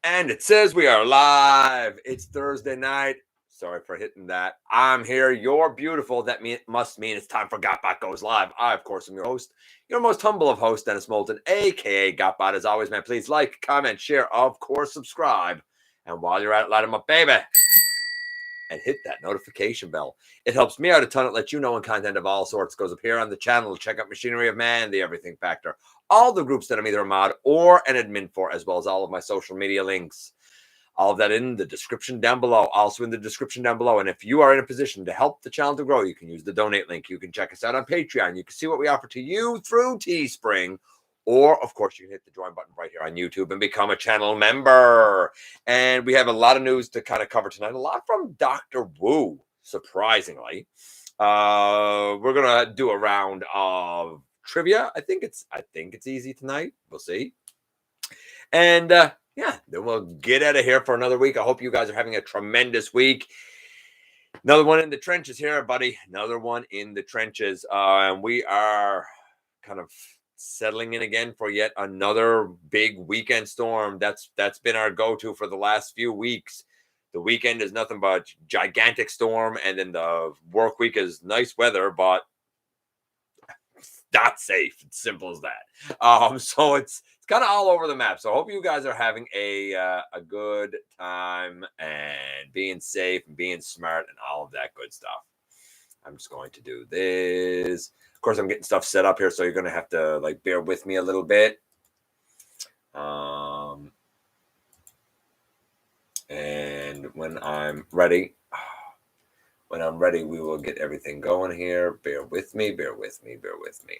And it says we are live. It's Thursday night. Sorry for hitting that. I'm here. You're beautiful. That must mean it's time for GotBot Goes live. I, of course, am your host, your most humble of hosts, Dennis Moulton, a.k.a. GotBot. As always, man, please like, comment, share, of course, subscribe. And while you're at it, light them up, baby. And hit that notification bell. It helps me out a ton. It lets you know when content of all sorts goes up here on the channel. Check out Machinery of Man, The Everything Factor, all the groups that I'm either a mod or an admin for, as well as all of my social media links. All of that in the description down below. Also in the description down below. And if you are in a position to help the channel to grow, you can use the donate link. You can check us out on Patreon. You can see what we offer to you through Teespring. Or, of course, you can hit the join button right here on YouTube and become a channel member. And we have a lot of news to kind of cover tonight. A lot from Dr. Wu, surprisingly. We're going to do a round of trivia. I think it's easy tonight. We'll see. And yeah, then we'll get out of here for another week. I hope you guys are having a tremendous week. Another one in the trenches here, buddy. Another one in the trenches. And we are kind of settling in again for yet another big weekend storm. That's been our go-to for the last few weeks. The weekend is nothing but gigantic storm, and then the work week is nice weather, but not safe. It's simple as that. So it's kind of all over the map. So I hope you guys are having a good time and being safe and being smart and all of that good stuff. I'm just going to do this. Of course, I'm getting stuff set up here, so you're going to have to like bear with me a little bit. And when I'm ready, we will get everything going here. Bear with me.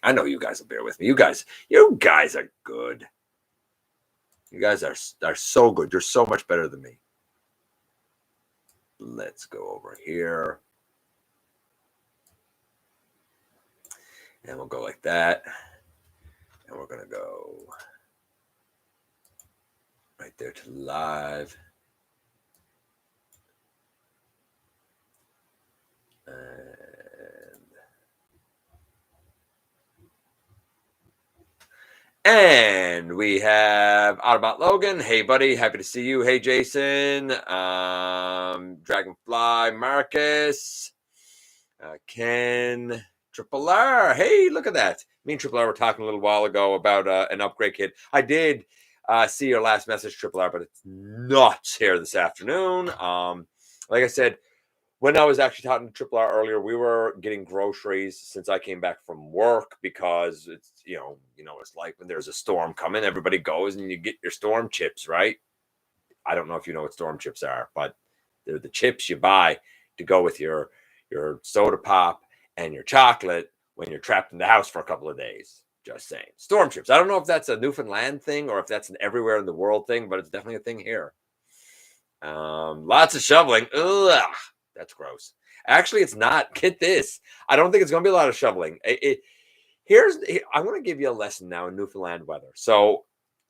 I know you guys will bear with me. You guys are good. You guys are so good. You're so much better than me. Let's go over here. And we'll go like that. And we're going to go right there to live. And we have Autobot Logan. Hey, buddy. Happy to see you. Hey, Jason. Dragonfly Marcus. Ken. Triple R. Hey, look at that. Me and Triple R were talking a little while ago about an upgrade kit. I did see your last message, Triple R, but it's nuts here this afternoon. Like I said, when I was actually talking to Triple R earlier, we were getting groceries since I came back from work because it's, you know, it's like when there's a storm coming, everybody goes and you get your storm chips, right? I don't know if you know what storm chips are, but they're the chips you buy to go with your soda pop and your chocolate when you're trapped in the house for a couple of days. Just saying. Storm chips. I don't know if that's a Newfoundland thing or if that's an everywhere in the world thing, but it's definitely a thing here. Lots of shoveling. Ugh. That's gross. Actually, it's not. Get this. I don't think it's going to be a lot of shoveling. I'm going to give you a lesson now in Newfoundland weather. So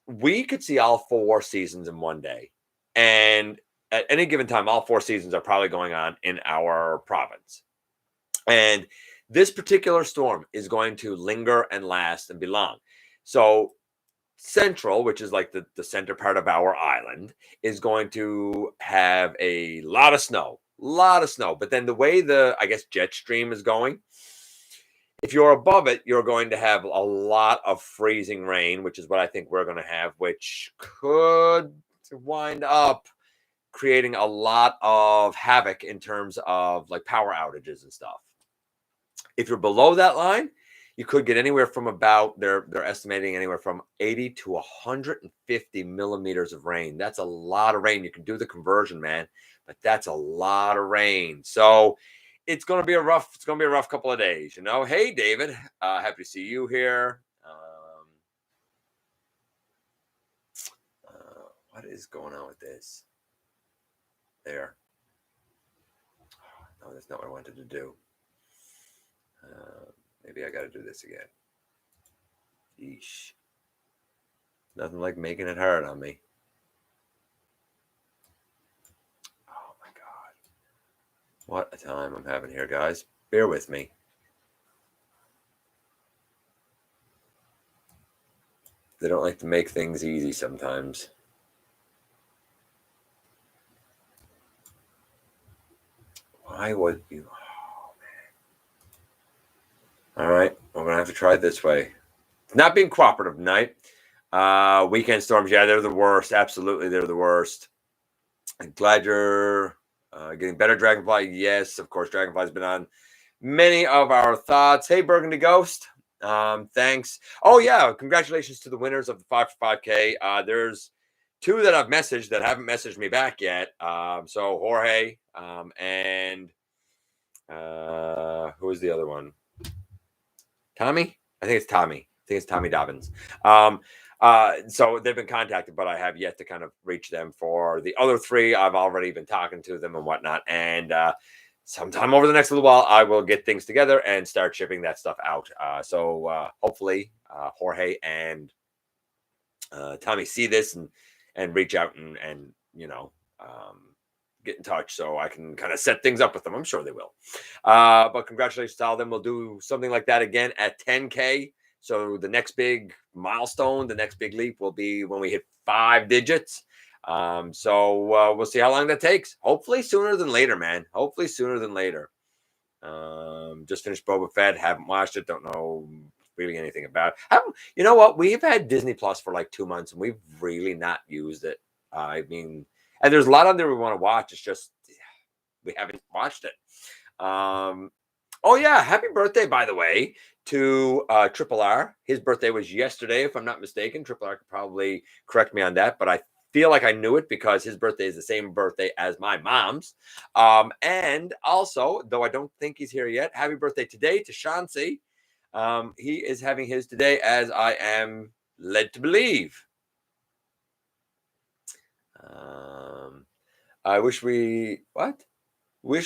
we could see all 4 seasons in one day. And at any given time, all 4 seasons are probably going on in our province. And this particular storm is going to linger and last and be long. So Central, which is like the center part of our island, is going to have a lot of snow. But then the way the, I guess, jet stream is going, if you're above it, you're going to have a lot of freezing rain, which is what I think we're going to have, which could wind up creating a lot of havoc in terms of like power outages and stuff. If you're below that line, you could get anywhere from about, they're estimating anywhere from 80 to 150 millimeters of rain. That's a lot of rain. You can do the conversion, man, but that's a lot of rain. So it's going to be a rough couple of days, you know. Hey, David, happy to see you here. What is going on with this? There. No, that's not what I wanted to do. Maybe I got to do this again. Yeesh. Nothing like making it hard on me. Oh my God. What a time I'm having here, guys. Bear with me. They don't like to make things easy sometimes. Why would you? All right, we're going to have to try it this way. Not being cooperative tonight. Weekend storms, yeah, they're the worst. Absolutely, they're the worst. I'm glad you're getting better, Dragonfly. Yes, of course, Dragonfly's been on many of our thoughts. Hey, Burgundy Ghost. Thanks. Oh, yeah, congratulations to the winners of the 5 for 5K. There's 2 that I've messaged that haven't messaged me back yet. So Jorge and who is the other one? Tommy? I think it's Tommy. I think it's Tommy Dobbins. So they've been contacted, but I have yet to kind of reach them. For the other 3, I've already been talking to them and whatnot. And sometime over the next little while, I will get things together and start shipping that stuff out. So hopefully Jorge and Tommy see this and reach out and get in touch so I can kind of set things up with them. I'm sure they will. But congratulations to all of them. We'll do something like that again at 10K. So the next big milestone, the next big leap will be when we hit 5 digits. So we'll see how long that takes. Hopefully sooner than later, man. Hopefully sooner than later. Just finished Boba Fett. Haven't watched it. Don't know really anything about it. You know what? We've had Disney Plus for like 2 months and we've really not used it. I mean, and there's a lot on there we want to watch. It's just we haven't watched it. Oh yeah, happy birthday, by the way, to Triple R. His birthday was yesterday, if I'm not mistaken. Triple R could probably correct me on that, but I feel like I knew it because his birthday is the same birthday as my mom's. And also, though I don't think he's here yet, happy birthday today to Chauncey. He is having his today, as I am led to believe. I wish we we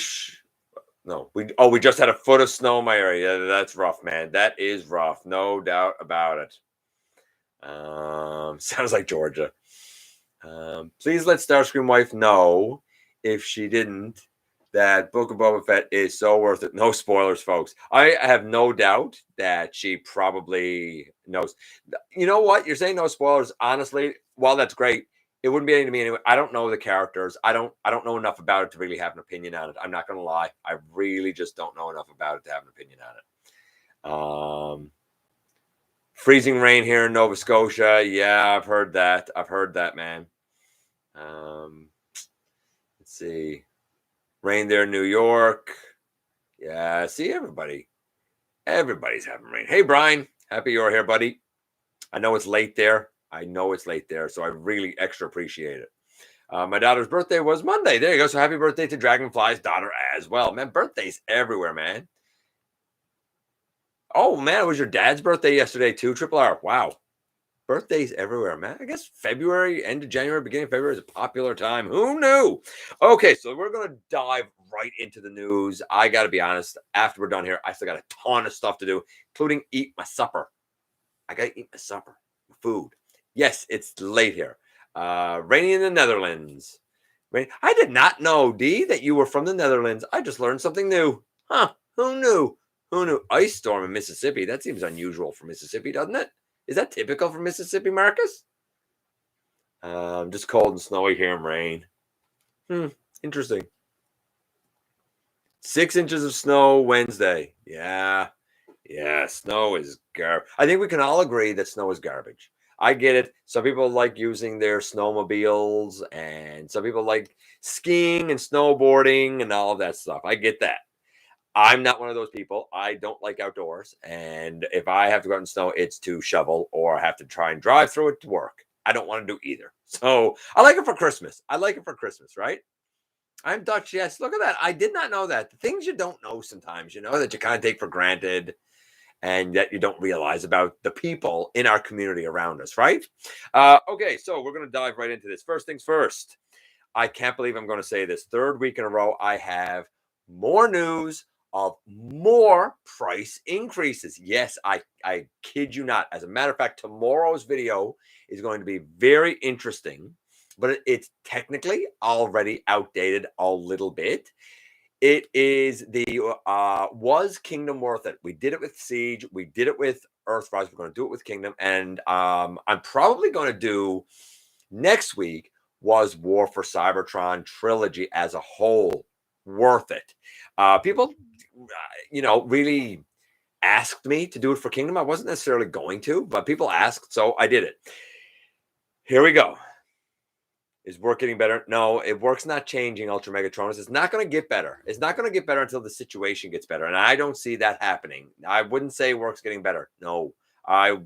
just had a foot of snow in my area. That's rough, man. That is rough, no doubt about it. Sounds like Georgia. Please let Starscream wife know if she didn't that Book of Boba Fett is so worth it. No spoilers, folks. I have no doubt that she probably knows. You know what? You're saying no spoilers. Honestly, while that's great, it wouldn't be anything to me anyway. I don't know the characters. I don't know enough about it to really have an opinion on it. I'm not gonna lie. I really just don't know enough about it to have an opinion on it. Freezing rain here in Nova Scotia. Yeah, I've heard that. Man. Let's see. Rain there in New York. Yeah, see everybody. Everybody's having rain. Hey, Brian. Happy you're here, buddy. I know it's late there. So I really extra appreciate it. My daughter's birthday was Monday. There you go. So happy birthday to Dragonfly's daughter as well. Man, birthdays everywhere, man. Oh, man, it was your dad's birthday yesterday too, Triple R. Wow. Birthdays everywhere, man. I guess February, end of January, beginning of February is a popular time. Who knew? Okay, so we're going to dive right into the news. I got to be honest. After we're done here, I still got a ton of stuff to do, including eat my supper. I got to eat my supper, my food. Yes, it's late here. Rainy in the Netherlands. I did not know, D, that you were from the Netherlands. I just learned something new. Huh? Who knew? Ice storm in Mississippi. That seems unusual for Mississippi, doesn't it? Is that typical for Mississippi, Marcus? Just cold and snowy here and rain. Interesting. 6 inches of snow Wednesday. Yeah. Snow is garbage. I think we can all agree that snow is garbage. I get it. Some people like using their snowmobiles, and some people like skiing and snowboarding and all of that stuff. I get that. I'm not one of those people. I don't like outdoors. And if I have to go out in snow, it's to shovel or I have to try and drive through it to work. I don't want to do either. So I like it for Christmas. Right? I'm Dutch. Yes. Look at that. I did not know that. The things you don't know sometimes, that you kind of take for granted and that you don't realize about the people in our community around us, right? Okay, so we're going to dive right into this. First things first. I can't believe I'm going to say this. 3rd week in a row, I have more news of more price increases. Yes, I kid you not. As a matter of fact, tomorrow's video is going to be very interesting, but it's technically already outdated a little bit. It is was Kingdom worth it? We did it with Siege. We did it with Earthrise. We're going to do it with Kingdom. And I'm probably going to do next week was War for Cybertron trilogy as a whole. worth it. People, really asked me to do it for Kingdom. I wasn't necessarily going to, but people asked, so I did it. Here we go. Is work getting better? No, work's not changing, Ultra Megatronus. It's not going to get better. It's not going to get better until the situation gets better, and I don't see that happening. I wouldn't say work's getting better. No, I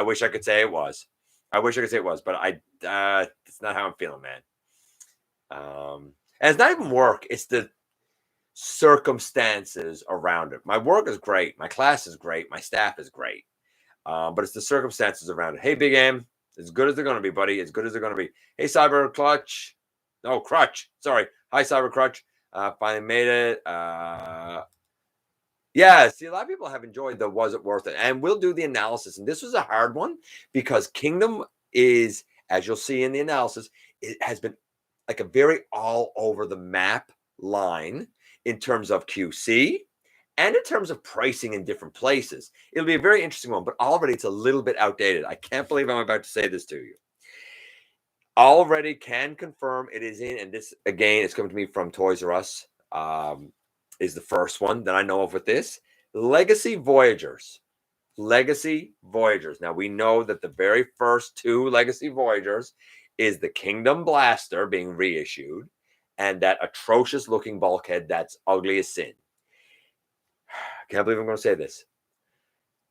wish I could say it was. I wish I could say it was, but it's not how I'm feeling, man. And it's not even work. It's the circumstances around it. My work is great. My class is great. My staff is great. But it's the circumstances around it. Hey, Big M, as good as they're going to be, buddy. As good as they're going to be. Hey, Cyber Clutch. No, Crutch. Sorry. Hi, Cyber Crutch. Finally made it. Yeah, see, a lot of people have enjoyed the Was It Worth It? And we'll do the analysis. And this was a hard one because Kingdom is, as you'll see in the analysis, it has been like a very all over the map line in terms of QC and in terms of pricing in different places. It'll be a very interesting one, but already it's a little bit outdated. I can't believe I'm about to say this to you. Already can confirm it is in, and this, again, is coming to me from Toys R Us. Is the first one that I know of with this. Legacy Voyagers. Legacy Voyagers. Now, we know that the very first two Legacy Voyagers is the Kingdom Blaster being reissued and that atrocious looking bulkhead that's ugly as sin. Can't believe I'm going to say this.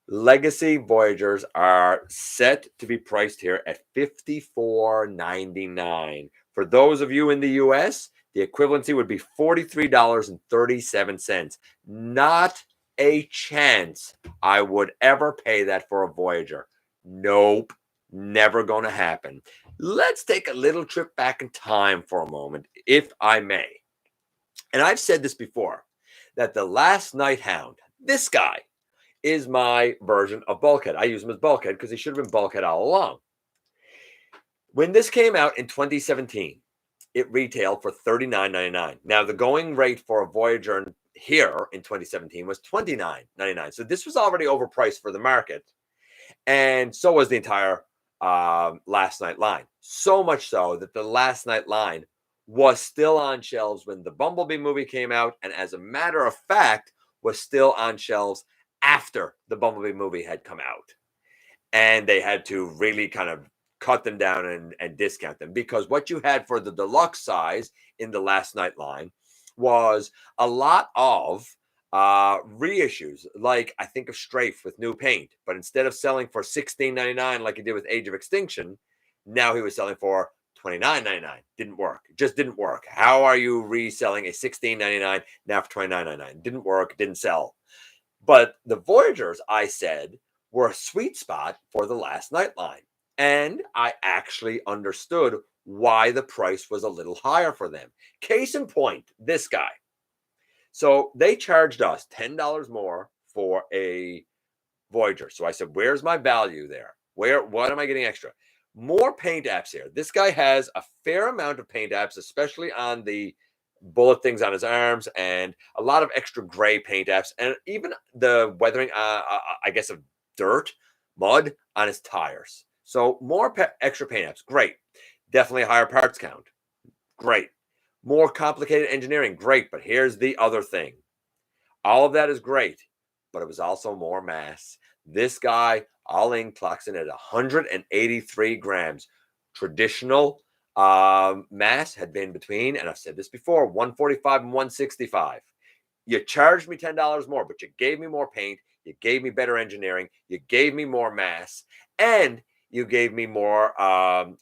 Legacy Voyagers are set to be priced here at $54.99. For those of you in the US, the equivalency would be $43.37. Not a chance I would ever pay that for a Voyager. Nope, never going to happen. Let's take a little trip back in time for a moment, if I may. And I've said this before, that the Last Nighthound, this guy, is my version of Bulkhead. I use him as Bulkhead because he should have been Bulkhead all along. When this came out in 2017, it retailed for $39.99. Now, the going rate for a Voyager here in 2017 was $29.99. So this was already overpriced for the market. And so was the entire Last Night line. So much so that the Last Night line was still on shelves when the Bumblebee movie came out. And as a matter of fact, was still on shelves after the Bumblebee movie had come out. And they had to really kind of cut them down and discount them, because what you had for the deluxe size in the Last Night line was a lot of reissues, like I think of Strafe with new paint, but instead of selling for $16.99 like he did with Age of Extinction, now he was selling for $29.99. Didn't work. It just didn't work. How are you reselling a $16.99 now for $29.99? Didn't work. Didn't sell. But the Voyagers, I said, were a sweet spot for the Last Night line. And I actually understood why the price was a little higher for them. Case in point, this guy. So they charged us $10 more for a Voyager. So I said, where's my value there? What am I getting extra? More paint apps here. This guy has a fair amount of paint apps, especially on the bullet things on his arms, and a lot of extra gray paint apps, and even the weathering, I guess, of dirt, mud on his tires. So more extra paint apps. Great. Definitely a higher parts count. Great. More complicated engineering. Great. But here's the other thing. All of that is great, but it was also more mass. This guy, all in, clocks in at 183 grams. Traditional mass had been between, and I've said this before, 145 and 165. You charged me $10 more, but you gave me more paint. You gave me better engineering. You gave me more mass, and you gave me more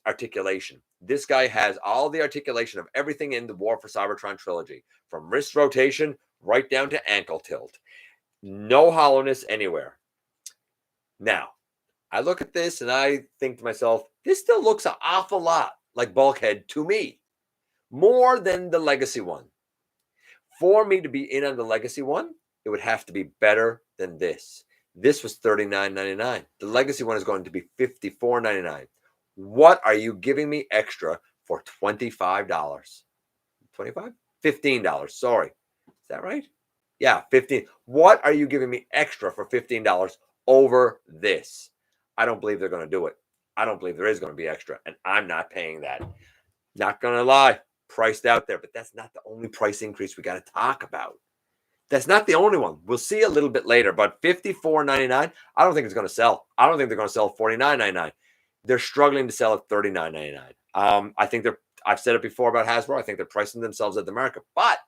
articulation. This guy has all the articulation of everything in the War for Cybertron trilogy, from wrist rotation right down to ankle tilt. No hollowness anywhere. Now, I look at this and I think to myself, this still looks an awful lot like Bulkhead to me, more than the Legacy one. For me to be in on the Legacy one, it would have to be better than this. This was $39.99. The Legacy one is going to be $54.99. What are you giving me extra for $25? $25? $15. Sorry. Is that right? Yeah, $15. What are you giving me extra for $15 over this? I don't believe they're going to do it. I don't believe there is going to be extra, and I'm not paying that. Not going to lie. priced out there, but that's not the only price increase we got to talk about. That's not the only one. We'll see a little bit later, but $54.99, I don't think it's going to sell. I don't think they're going to sell $49.99. They're struggling to sell at $39.99. I think I've said it before about Hasbro. I think they're pricing themselves at the market, but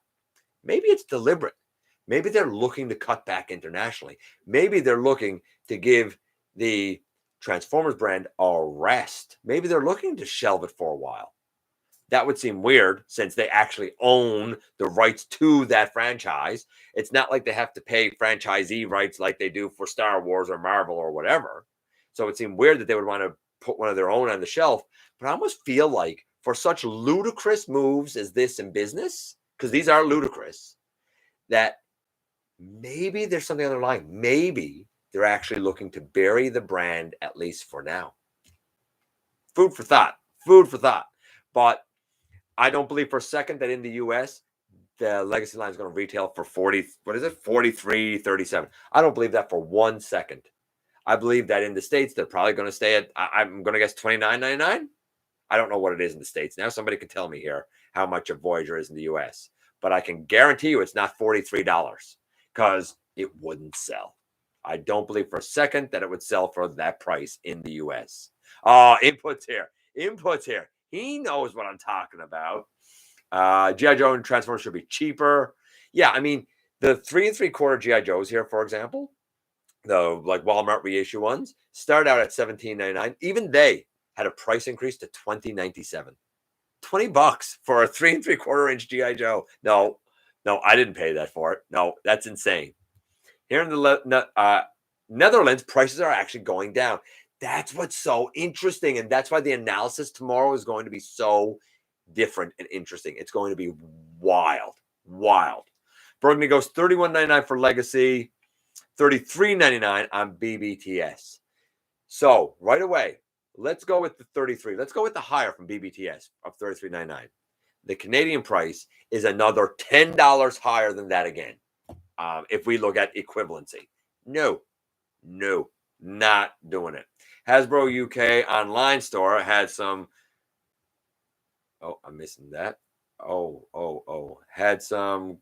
maybe it's deliberate. Maybe they're looking to cut back internationally. Maybe they're looking to give the Transformers brand a rest. Maybe they're looking to shelve it for a while. That would seem weird since they actually own the rights to that franchise. It's not like they have to pay franchisee rights like they do for Star Wars or Marvel or whatever. So it seemed weird that they would want to put one of their own on the shelf. But I almost feel like for such ludicrous moves as this in business, because these are ludicrous, that maybe there's something underlying. Maybe they're actually looking to bury the brand, at least for now. Food for thought. Food for thought. But I don't believe for a second that in the US, the legacy line is going to retail for 40, what is it? $43.37. I don't believe that for 1 second. I believe that in the States, they're probably going to stay at, I'm going to guess $29.99. I don't know what it is in the States. Now somebody can tell me here how much a Voyager is in the US. But I can guarantee you it's not $43 because it wouldn't sell. I don't believe for a second that it would sell for that price in the US. Oh, inputs here. Inputs here. He knows what I'm talking about. G.I. Joe and Transformers should be cheaper. Yeah, I mean, the 3 3/4 G.I. Joes here, for example, the like Walmart reissue ones, start out at $17.99. Even they had a price increase to $20.97. $20 for a 3 3/4 inch G.I. Joe. No, I didn't pay that for it. No, that's insane. Here in the Netherlands, prices are actually going down. That's what's so interesting. And that's why the analysis tomorrow is going to be so different and interesting. It's going to be wild. Burgundy goes $31.99 for Legacy, $33.99 on BBTS. So right away, let's go with the 33. Let's go with the higher from BBTS of $33.99. The Canadian price is another $10 higher than that again. If we look at equivalency. No, not doing it. Hasbro UK online store had some. Oh, I'm missing that. Had some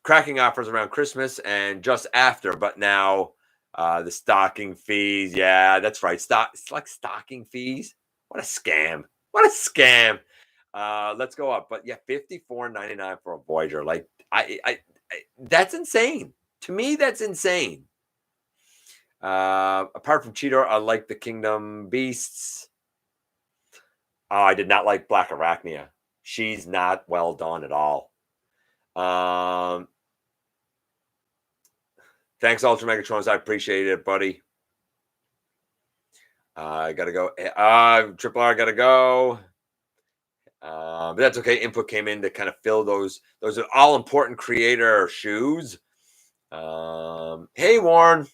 cracking offers around Christmas and just after, but now the stocking fees. Yeah, that's right. It's like stocking fees. What a scam. Let's go up. But yeah, $54.99 for a Voyager. Like I that's insane. To me, that's insane. Apart from Cheetor, I like the Kingdom Beasts. I did not like Black Arachnia. She's not well done at all. Thanks, Ultra Megatrons. I appreciate it, buddy. I gotta go. Triple R gotta go. But that's okay. Input came in to kind of fill those all important creator shoes. Hey, Warren.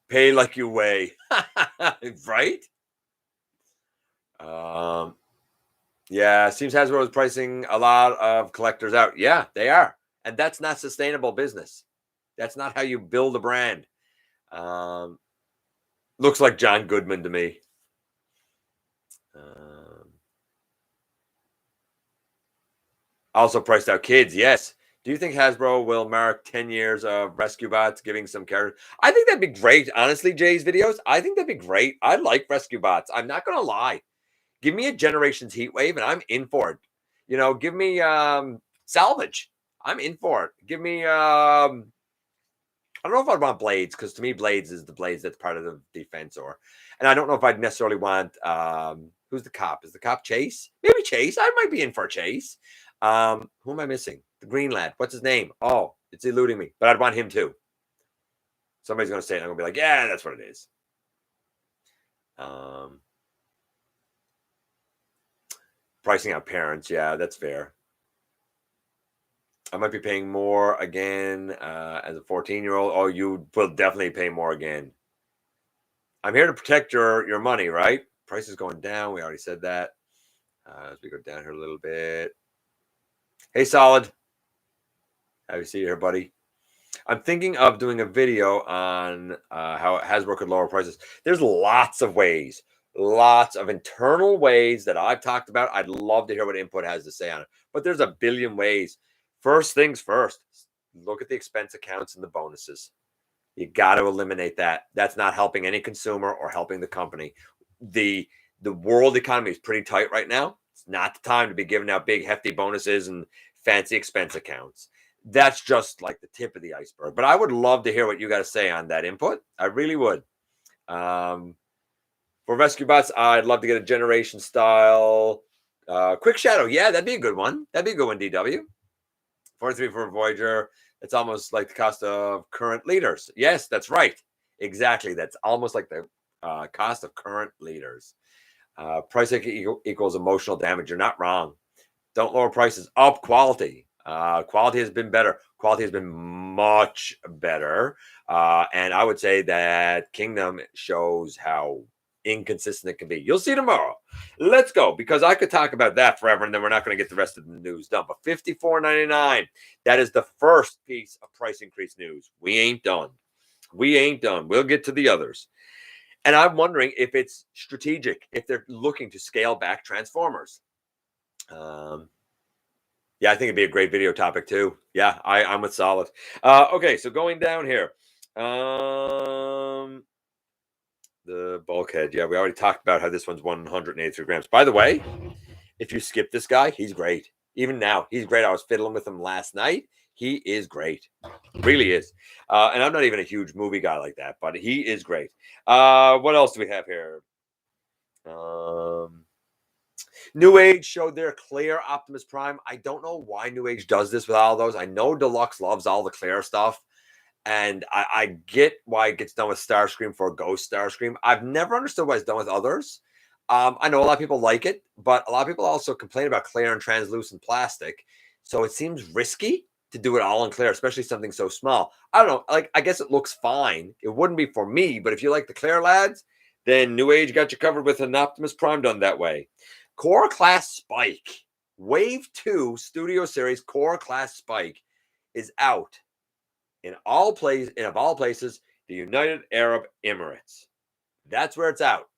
Pay like you weigh. Right? Yeah, seems Hasbro is pricing a lot of collectors out. Yeah, they are. And that's not sustainable business. That's not how you build a brand. Looks like John Goodman to me. Also priced out kids, yes. Do you think Hasbro will mark 10 years of Rescue Bots giving some characters? I think that'd be great. Honestly, Jay's videos, I think that'd be great. I like Rescue Bots. I'm not going to lie. Give me a Generations Heatwave and I'm in for it. You know, give me Salvage. I'm in for it. Give me, I don't know if I'd want Blades because to me, Blades is the Blades that's part of the Defensor. And I don't know if I'd necessarily want, who's the cop? Is the cop Chase? Maybe Chase. I might be in for Chase. Who am I missing? The green lad. What's his name? Oh, it's eluding me. But I'd want him too. Somebody's going to say it. I'm going to be like, yeah, that's what it is. Pricing out parents. Yeah, that's fair. I might be paying more again as a 14-year-old. Oh, you will definitely pay more again. I'm here to protect your money, right? Price is going down. We already said that. As we go down here a little bit. Hey, Solid. Happy to see you here, buddy. I'm thinking of doing a video on how Hasbro could lower prices. There's lots of ways, lots of internal ways that I've talked about. I'd love to hear what input has to say on it, but there's a billion ways. First things first, look at the expense accounts and the bonuses. You got to eliminate that. That's not helping any consumer or helping the company. The world economy is pretty tight right now. It's not the time to be giving out big hefty bonuses and fancy expense accounts. That's just like the tip of the iceberg. But I would love to hear what you got to say on that input. I really would. For Rescue Bots, I'd love to get a generation style Quick Shadow. Yeah, that'd be a good one. That'd be a good one, DW. 43 for Voyager. It's almost like the cost of current leaders. Yes, that's right. Exactly. That's almost like the cost of current leaders. Price equals emotional damage. You're not wrong. Don't lower prices. Up quality. Quality has been better. Quality has been much better. And I would say that Kingdom shows how inconsistent it can be. You'll see tomorrow. Let's go, because I could talk about that forever, and then we're not going to get the rest of the news done. But $54.99, that is the first piece of price increase news. We ain't done. We ain't done. We'll get to the others. And I'm wondering if it's strategic, if they're looking to scale back Transformers. Yeah, I think it'd be a great video topic too. Yeah, I'm with Solid. Okay, so going down here. The bulkhead. Yeah, we already talked about how this one's 183 grams. By the way, if you skip this guy, he's great. Even now, he's great. I was fiddling with him last night. He is great. Really is. And I'm not even a huge movie guy like that, but he is great. What else do we have here? Newage showed their clear Optimus Prime. I don't know why Newage does this with all those. I know Deluxe loves all the clear stuff. And I get why it gets done with Starscream for a Ghost Starscream. I've never understood why it's done with others. I know a lot of people like it, but a lot of people also complain about clear and translucent plastic. So it seems risky to do it all in clear, especially something so small. I don't know. Like, I guess it looks fine. It wouldn't be for me, but if you like the clear lads, then Newage got you covered with an Optimus Prime done that way. Core Class Spike. Wave 2 Studio Series Core Class Spike is out. In all places, the United Arab Emirates. That's where it's out.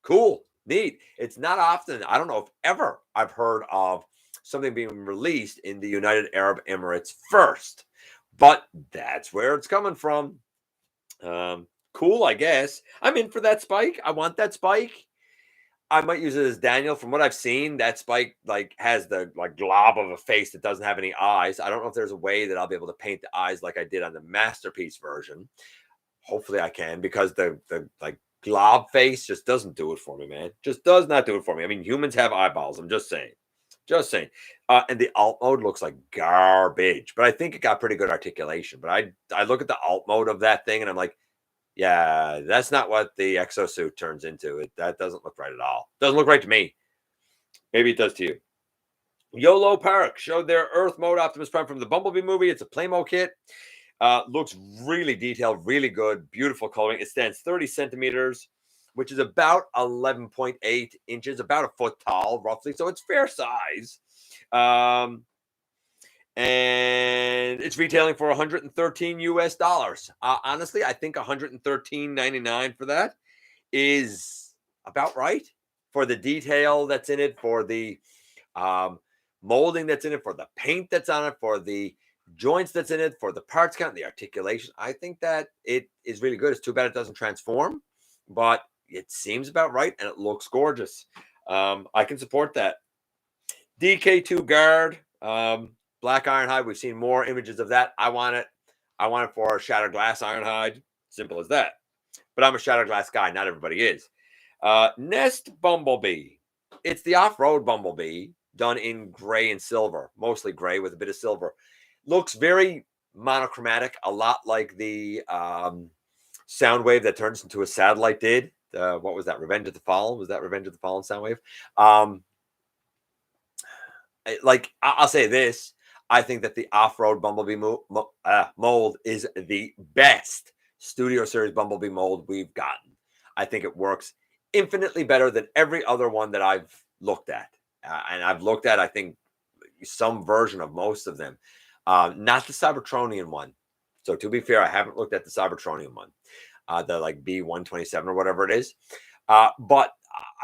Cool. Neat. It's not often, I don't know if ever I've heard of something being released in the United Arab Emirates first, but that's where it's coming from. Cool, I guess. I'm in for that spike. I want that spike. I might use it as Daniel. From what I've seen, that spike has the glob of a face that doesn't have any eyes. I don't know if there's a way that I'll be able to paint the eyes like I did on the Masterpiece version. Hopefully I can, because the glob face just doesn't do it for me, man. Just does not do it for me. I mean, humans have eyeballs. I'm just saying. Just saying. And the alt mode looks like garbage, but I think it got pretty good articulation. But I look at the alt mode of that thing and I'm like, yeah, that's not what the exosuit turns into. That doesn't look right at all. Doesn't look right to me. Maybe it does to you. Yolopark showed their Earth mode Optimus Prime from the Bumblebee movie. It's a Playmo kit. Looks really detailed, really good, beautiful coloring. It stands 30 centimeters, which is about 11.8 inches, about a foot tall, roughly. So it's fair size. And it's retailing for $113 US. Honestly, I think $113.99 for that is about right for the detail that's in it, for the molding that's in it, for the paint that's on it, for the joints that's in it, for the parts count, the articulation. I think that it is really good. It's too bad it doesn't transform, but it seems about right and it looks gorgeous. I can support that. DK2 Guard. Black Ironhide. We've seen more images of that. I want it. I want it for Shattered Glass Ironhide. Simple as that. But I'm a Shattered Glass guy. Not everybody is. NEST Bumblebee. It's the off-road Bumblebee done in gray and silver. Mostly gray with a bit of silver. Looks very monochromatic. A lot like the Soundwave that turns into a satellite did. What was that? Revenge of the Fallen? Was that Revenge of the Fallen Soundwave? I'll say this. I think that the off-road Bumblebee mold is the best Studio Series Bumblebee mold we've gotten. I think it works infinitely better than every other one that I've looked at. And I've looked at, I think, some version of most of them. Not the Cybertronian one. So to be fair, I haven't looked at the Cybertronium one, the like B127 or whatever it is. But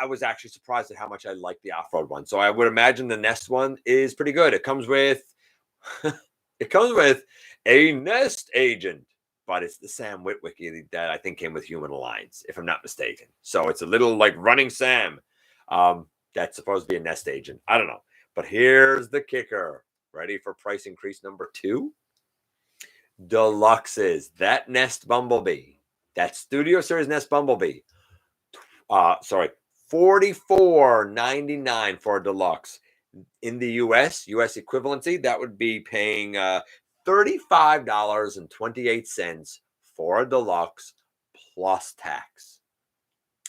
I was actually surprised at how much I like the off-road one. So I would imagine the Nest one is pretty good. It comes with it comes with a Nest agent, but it's the Sam Witwicky that I think came with Human Alliance, if I'm not mistaken. So it's a little like running Sam. That's supposed to be a Nest agent. I don't know. But here's the kicker. Ready for price increase number 2? Deluxes. That Nest Bumblebee. That Studio Series Nest Bumblebee. Sorry, $44.99 for a deluxe. In the US equivalency, that would be paying $35.28 for a deluxe plus tax.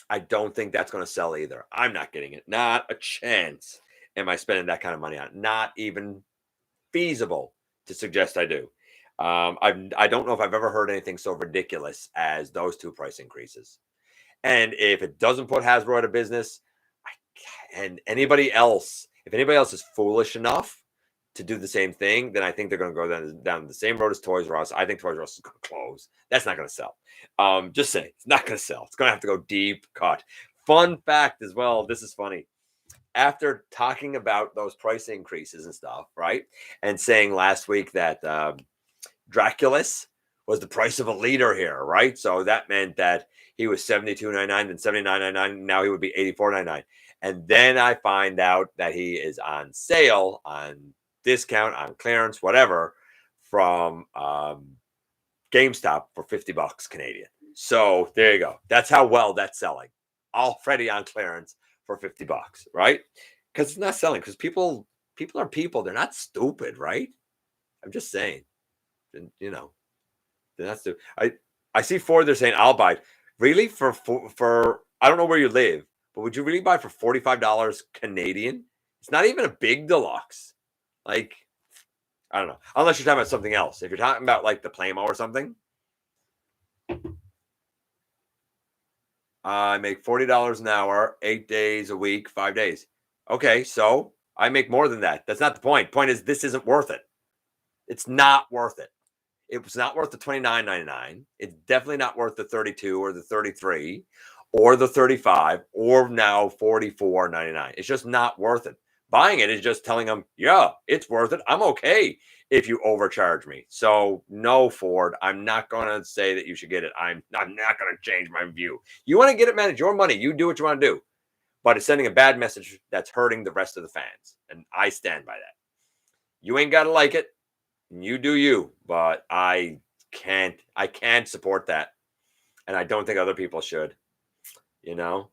I don't think that's going to sell either. I'm not getting it. Not a chance. Am I spending that kind of money on it? Not even feasible to suggest I do. I don't know if I've ever heard anything so ridiculous as those 2 price increases. And if it doesn't put Hasbro out of business, and anybody else, if anybody else is foolish enough to do the same thing, then I think they're going to go down the same road as Toys R Us. I think Toys R Us is going to close. That's not going to sell. Just saying, it's not going to sell. It's going to have to go deep cut. Fun fact as well. This is funny. After talking about those price increases and stuff, right, and saying last week that Draculus was the price of a liter here, right? So that meant that he was $72.99 and $79.99. Now he would be $84.99. And then I find out that he is on sale, on discount, on clearance, whatever, from GameStop for $50 Canadian. So there you go. That's how well that's selling. Already on clearance for $50, right? Because it's not selling. Because people are people. They're not stupid, right? I'm just saying. You know, they're not stupid. I see Ford. They're saying I'll buy. Really for I don't know where you live, but would you really buy for $45 Canadian? It's not even a big deluxe. Like, I don't know. Unless you're talking about something else. If you're talking about like the Playmo or something. I make $40 an hour, 8 days a week, 5 days. Okay, so I make more than that. That's not the point. Point is, this isn't worth it. It's not worth it. It was not worth the $29.99. It's definitely not worth the 32 or the 33 or the 35 or now $44.99. It's just not worth it. Buying it is just telling them, yeah, it's worth it. I'm okay if you overcharge me. So no, Ford, I'm not going to say that you should get it. I'm not going to change my view. You want to get it, man, it's your money. You do what you want to do. But it's sending a bad message that's hurting the rest of the fans. And I stand by that. You ain't got to like it. You do you, but I can't support that. And I don't think other people should, you know.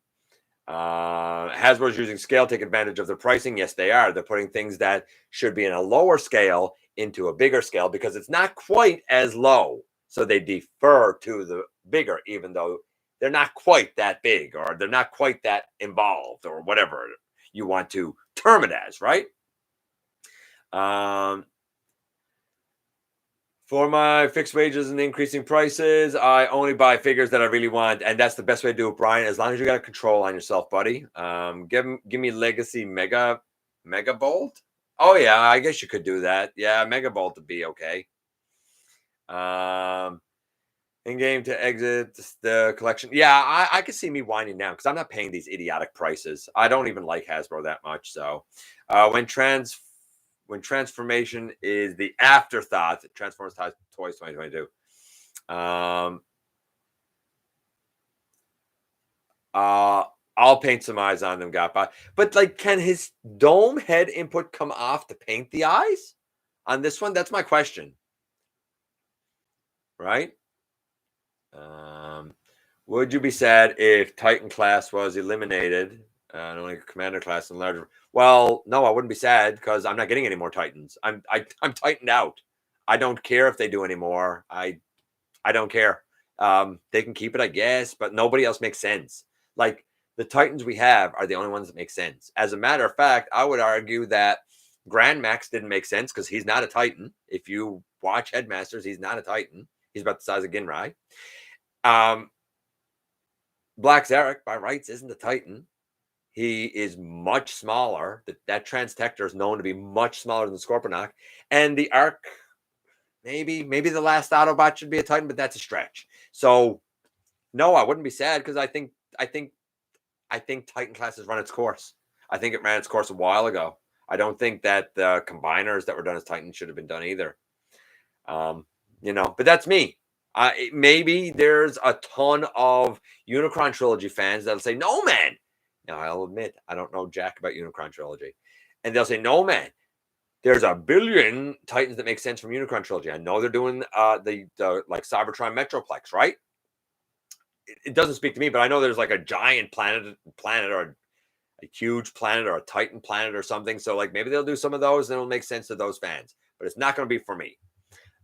Hasbro's using scale to take advantage of the pricing. Yes, they are. They're putting things that should be in a lower scale into a bigger scale because it's not quite as low. So they defer to the bigger, even though they're not quite that big or they're not quite that involved or whatever you want to term it as, right? For my fixed wages and increasing prices, I only buy figures that I really want, and that's the best way to do it, Brian. As long as you got control on yourself, buddy. Give me Legacy Mega Bolt. Oh yeah, I guess you could do that. Yeah, Mega Bolt would be okay. In game to exit the collection. Yeah, I could see me winding down because I'm not paying these idiotic prices. I don't even like Hasbro that much. So when transformation is the afterthought, Transformers Toys 2022. I'll paint some eyes on them, GotBot. But like, can his dome head input come off to paint the eyes on this one? That's my question. Right? Would you be sad if Titan class was eliminated and only Commander class and larger? Well, no, I wouldn't be sad because I'm not getting any more Titans. I'm tightened out. I don't care if they do any more. I don't care. They can keep it, I guess, but nobody else makes sense. Like the Titans we have are the only ones that make sense. As a matter of fact, I would argue that Grand Max didn't make sense because he's not a Titan. If you watch Headmasters, he's not a Titan. He's about the size of Ginrai. Black Zarek, by rights, isn't a Titan. He is much smaller. That Transtector is known to be much smaller than Scorponok. And the Arc, Maybe the last Autobot should be a Titan, but that's a stretch. So no, I wouldn't be sad because I think Titan class has run its course. I think it ran its course a while ago. I don't think that the combiners that were done as Titans should have been done either. But that's me. Maybe there's a ton of Unicron Trilogy fans that'll say, no, man. Now, I'll admit, I don't know jack about Unicron Trilogy. And they'll say, no, man. There's a billion Titans that make sense from Unicron Trilogy. I know they're doing the like Cybertron Metroplex, right? It doesn't speak to me, but I know there's like a giant planet or a huge planet or a Titan planet or something. So like maybe they'll do some of those and it'll make sense to those fans. But it's not going to be for me.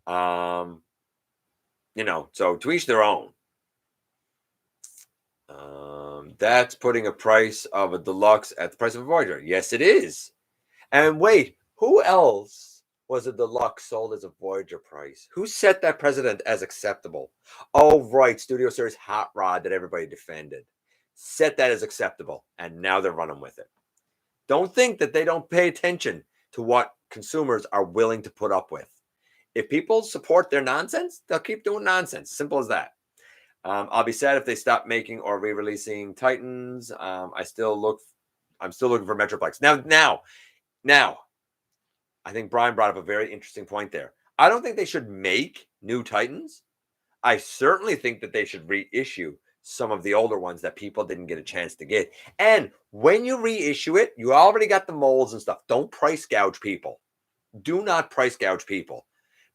So to each their own. That's putting a price of a deluxe at the price of a Voyager. Yes, it is. And wait, who else was a deluxe sold as a Voyager price? Who set that precedent as acceptable? Oh, right, Studio Series Hot Rod that everybody defended. Set that as acceptable, and now they're running with it. Don't think that they don't pay attention to what consumers are willing to put up with. If people support their nonsense, they'll keep doing nonsense. Simple as that. I'll be sad if they stop making or re-releasing Titans. I'm still looking for Metroplex. Now, I think Brian brought up a very interesting point there. I don't think they should make new Titans. I certainly think that they should reissue some of the older ones that people didn't get a chance to get. And when you reissue it, you already got the molds and stuff. Don't price gouge people. Do not price gouge people.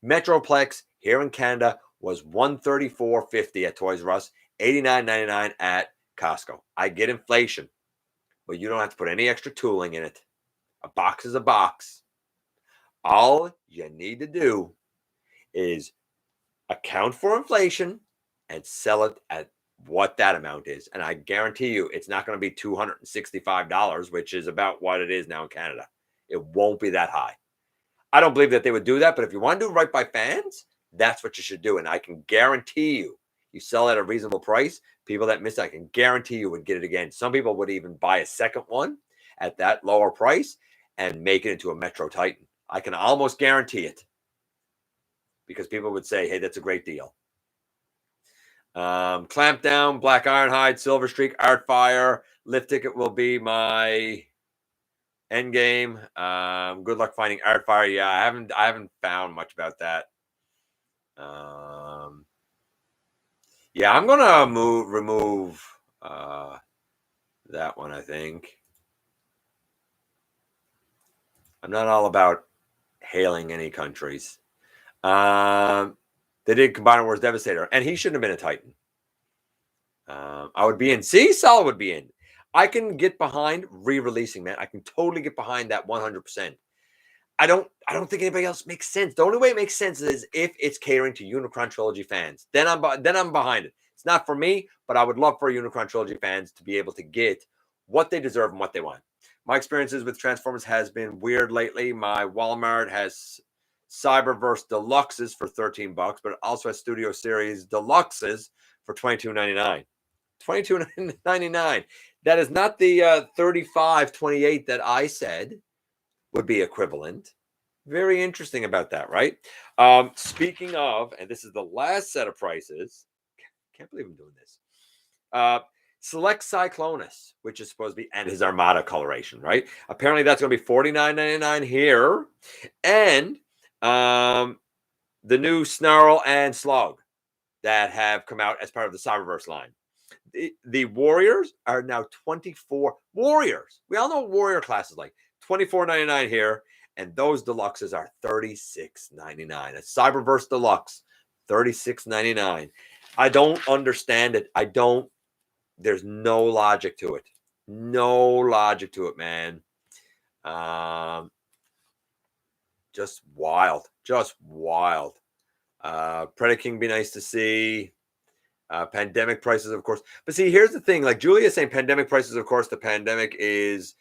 Metroplex here in Canada was $134.50 at Toys R Us, $89.99 at Costco. I get inflation, but you don't have to put any extra tooling in it. A box is a box. All you need to do is account for inflation and sell it at what that amount is. And I guarantee you it's not going to be $265, which is about what it is now in Canada. It won't be that high. I don't believe that they would do that, but if you want to do right by fans, that's what you should do. And I can guarantee you sell at a reasonable price. People that miss it, I can guarantee you would get it again. Some people would even buy a second one at that lower price and make it into a Metro Titan. I can almost guarantee it because people would say, hey, that's a great deal. Clampdown, Black Ironhide, Silver Streak, Artfire, Lift Ticket will be my end game. Good luck finding Artfire. Yeah, I haven't found much about that. Yeah, I'm gonna remove that one. I think I'm not all about hailing any countries. They did Combiner Wars Devastator, and he shouldn't have been a Titan. I would be in. See, Solid would be in. I can get behind re-releasing, man. I can totally get behind that 100%. I don't think anybody else makes sense. The only way it makes sense is if it's catering to Unicron Trilogy fans. Then I'm behind it. It's not for me, but I would love for Unicron Trilogy fans to be able to get what they deserve and what they want. My experiences with Transformers has been weird lately. My Walmart has Cyberverse Deluxes for $13, but it also has Studio Series Deluxes for $22.99. $22.99. That is not the $35.28 that I said would be equivalent. Very interesting about that, right? Speaking of, and this is the last set of prices. Can't believe I'm doing this. Select Cyclonus, which is supposed to be, and his Armada coloration, right? Apparently that's going to be $49.99 here. And the new Snarl and Slug that have come out as part of the Cyberverse line. The Warriors are now 24 Warriors. We all know what Warrior class is like. $24.99 here, and those deluxes are $36.99. A Cyberverse Deluxe, $36.99. I don't understand it. There's no logic to it. No logic to it, man. Just wild. Just wild. Predaking be nice to see. Pandemic prices, of course. But see, here's the thing. Like Julia is saying, pandemic prices, of course, the pandemic is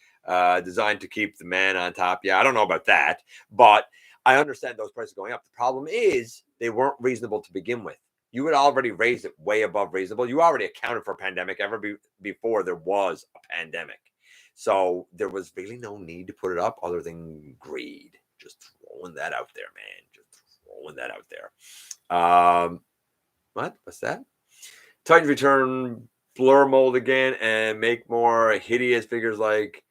designed to keep the man on top. Yeah, I don't know about that, but I understand those prices going up. The problem is they weren't reasonable to begin with. You had already raised it way above reasonable. You already accounted for a pandemic before there was a pandemic. So there was really no need to put it up other than greed. Just throwing that out there, man. Just throwing that out there. What's that? Titans return blur mold again and make more hideous figures like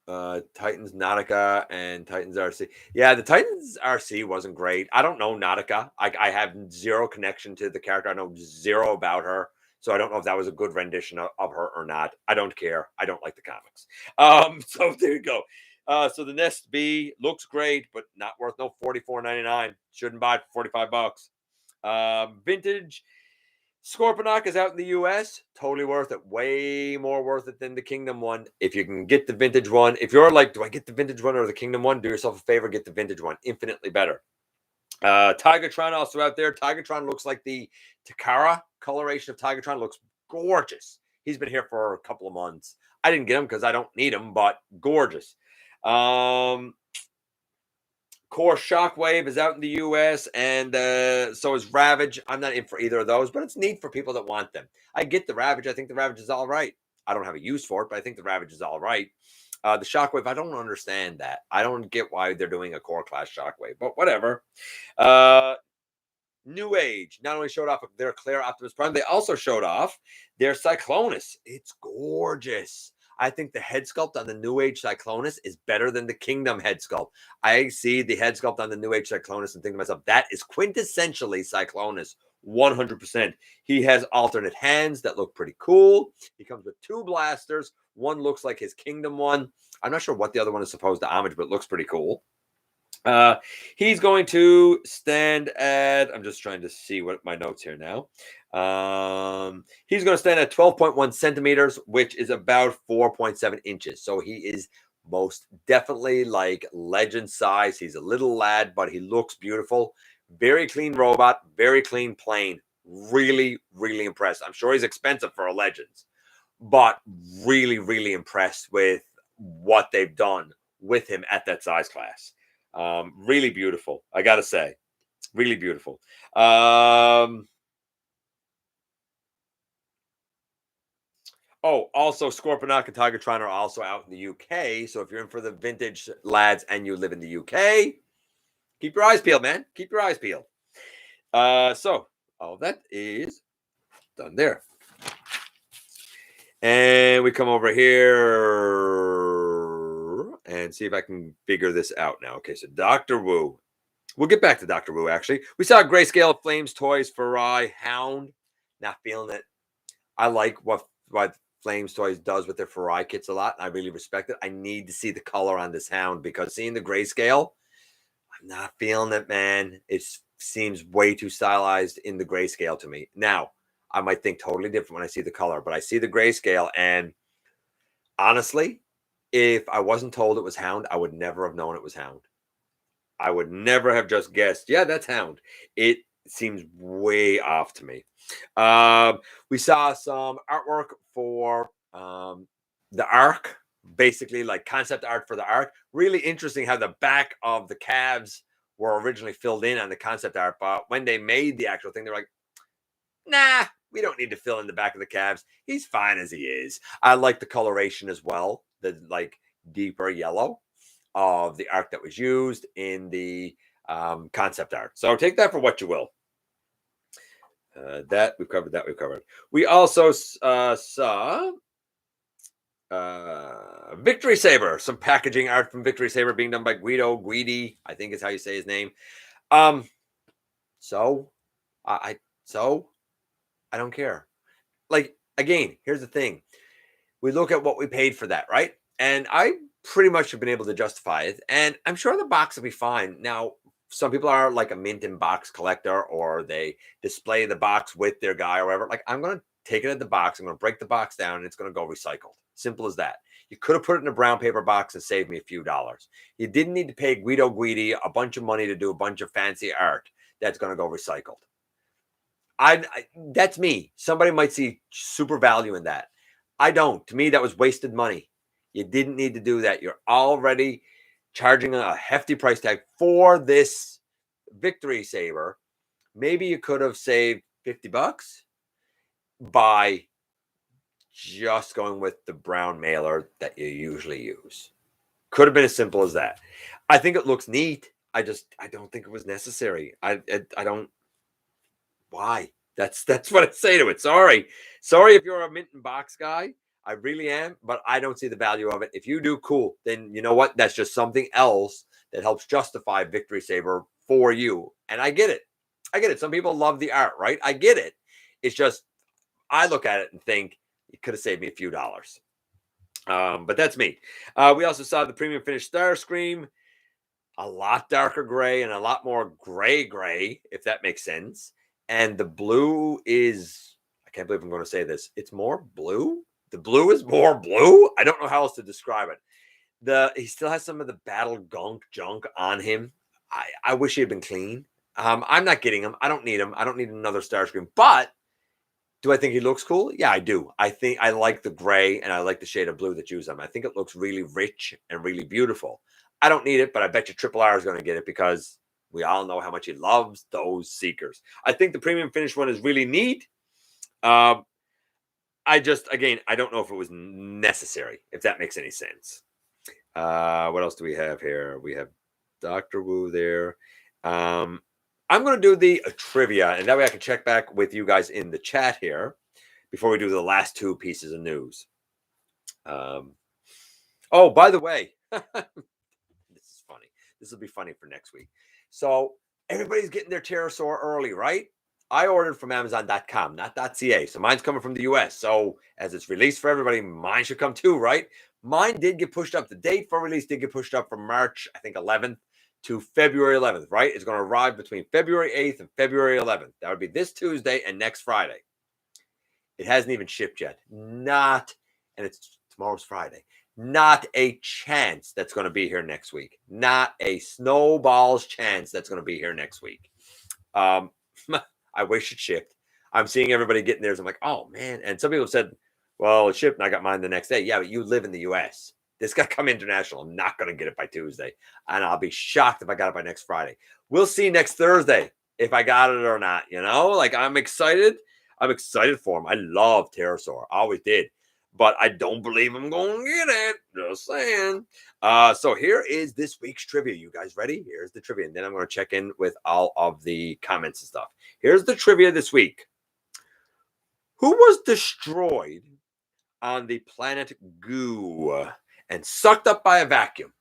Titans Nautica and Titans RC. Yeah, the Titans RC wasn't great. I don't know Nautica. I have zero connection to the character. I know zero about her. So I don't know if that was a good rendition of her or not. I don't care. I don't like the comics. So there you go. So the Nest B looks great, but not worth no $44.99. Shouldn't buy it for $45. Vintage Scorponok is out in the US. Totally worth it. Way more worth it than the Kingdom one. If you can get the vintage one, if you're like, do I get the vintage one or the Kingdom one? Do yourself a favor, get the vintage one. Infinitely better. Tigatron also out there. Tigatron looks like the Takara coloration of Tigatron. Looks gorgeous. He's been here for a couple of months. I didn't get him because I don't need him, but gorgeous. Core Shockwave is out in the US, and so is Ravage. I'm not in for either of those, but it's neat for people that want them. I get the Ravage. I think the Ravage is all right. I don't have a use for it, but I think the Ravage is all right. The Shockwave, I don't understand that. I don't get why they're doing a core class Shockwave, but whatever. New Age not only showed off their Claire Optimus Prime, they also showed off their Cyclonus. It's gorgeous. I think the head sculpt on the New Age Cyclonus is better than the Kingdom head sculpt. I see the head sculpt on the New Age Cyclonus and think to myself, that is quintessentially Cyclonus, 100%. He has alternate hands that look pretty cool. He comes with 2 blasters. One looks like his Kingdom one. I'm not sure what the other one is supposed to homage, but it looks pretty cool. He's going to stand at, I'm just trying to see what my notes here now. He's going to stand at 12.1 centimeters, which is about 4.7 inches. So he is most definitely like legend size. He's a little lad, but he looks beautiful. Very clean robot, very clean plane. Really, really impressed. I'm sure he's expensive for a Legends, but really, really impressed with what they've done with him at that size class. Really beautiful, I gotta say. Really beautiful. Also Scorponok and Tigatron are also out in the UK. So if you're in for the vintage lads and you live in the UK, keep your eyes peeled, man. Keep your eyes peeled. So all that is done there. And we come over here and see if I can figure this out now. Okay, so Dr. Wu. We'll get back to Dr. Wu, actually. We saw Grayscale Flames Toys Farai Hound. Not feeling it. I like what Flames Toys does with their Farai kits a lot, and I really respect it. I need to see the color on this Hound because seeing the grayscale, I'm not feeling it, man. It seems way too stylized in the grayscale to me. Now, I might think totally different when I see the color, but I see the grayscale, and honestly, if I wasn't told it was Hound, I would never have known it was Hound. I would never have just guessed, yeah, that's Hound. It seems way off to me. We saw some artwork for the Ark, basically like concept art for the Ark. Really interesting how the back of the calves were originally filled in on the concept art, but when they made the actual thing, they're like, nah, we don't need to fill in the back of the calves. He's fine as he is. I like the coloration as well, the like deeper yellow of the art that was used in the concept art. So take that for what you will. That we've covered. We also saw Victory Saber, some packaging art from Victory Saber being done by Guidi, I think is how you say his name. So I don't care. Like, again, here's the thing. We look at what we paid for that, right? And I pretty much have been able to justify it. And I'm sure the box will be fine. Now, some people are like a mint in box collector, or they display the box with their guy or whatever. Like, I'm going to take it at the box. I'm going to break the box down and it's going to go recycled. Simple as that. You could have put it in a brown paper box and saved me a few dollars. You didn't need to pay Guidi a bunch of money to do a bunch of fancy art that's going to go recycled. That's me. Somebody might see super value in that. I don't. To me, that was wasted money. You didn't need to do that. You're already charging a hefty price tag for this Victory Saber. Maybe you could have saved $50 by just going with the brown mailer that you usually use. Could have been as simple as that. I think it looks neat. I don't think it was necessary. I don't. Why? That's what I say to it. Sorry if you're a mint and box guy. I really am, but I don't see the value of it. If you do, cool. Then you know what? That's just something else that helps justify Victory Saber for you. And I get it. I get it. Some people love the art, right? I get it. It's just I look at it and think it could have saved me a few dollars. But that's me. We also saw the premium finished Starscream, a lot darker gray and a lot more gray, if that makes sense. And the blue is, I can't believe I'm going to say this, it's more blue. The blue is more blue. I don't know how else to describe it. He still has some of the battle junk on him. I wish he had been clean. I'm not getting him. I don't need him. I don't need another Starscream. But do I think he looks cool? Yeah, I do. I think I like the gray and I like the shade of blue that you use on him. I think it looks really rich and really beautiful. I don't need it, but I bet you Triple R is going to get it because we all know how much he loves those Seekers. I think the premium finish one is really neat. I don't know if it was necessary, if that makes any sense. What else do we have here? We have Dr. Wu there. I'm going to do the trivia, and that way I can check back with you guys in the chat here before we do the last two pieces of news. Oh, by the way, this is funny. This will be funny for next week. So everybody's getting their pterosaur early, right? I ordered from Amazon.com, not .ca. So mine's coming from the US. So as it's released for everybody, mine should come too, right? Mine did get pushed up. The date for release did get pushed up from March, I think 11th to February 11th, right? It's going to arrive between February 8th and February 11th. That would be this Tuesday and next Friday. It hasn't even shipped yet. And it's tomorrow's Friday. Not a chance that's going to be here next week. Not a snowball's chance that's going to be here next week. I wish it shipped. I'm seeing everybody getting theirs. I'm like, oh, man. And some people said, well, it shipped and I got mine the next day. Yeah, but you live in the U.S. This got to come international. I'm not going to get it by Tuesday. And I'll be shocked if I got it by next Friday. We'll see next Thursday if I got it or not. You know, like I'm excited. I'm excited for him. I love Pterosaur. I always did. But I don't believe I'm going to get it. Just saying. So here is this week's trivia. You guys ready? Here's the trivia. And then I'm going to check in with all of the comments and stuff. Here's the trivia this week. Who was destroyed on the planet Goo and sucked up by a vacuum?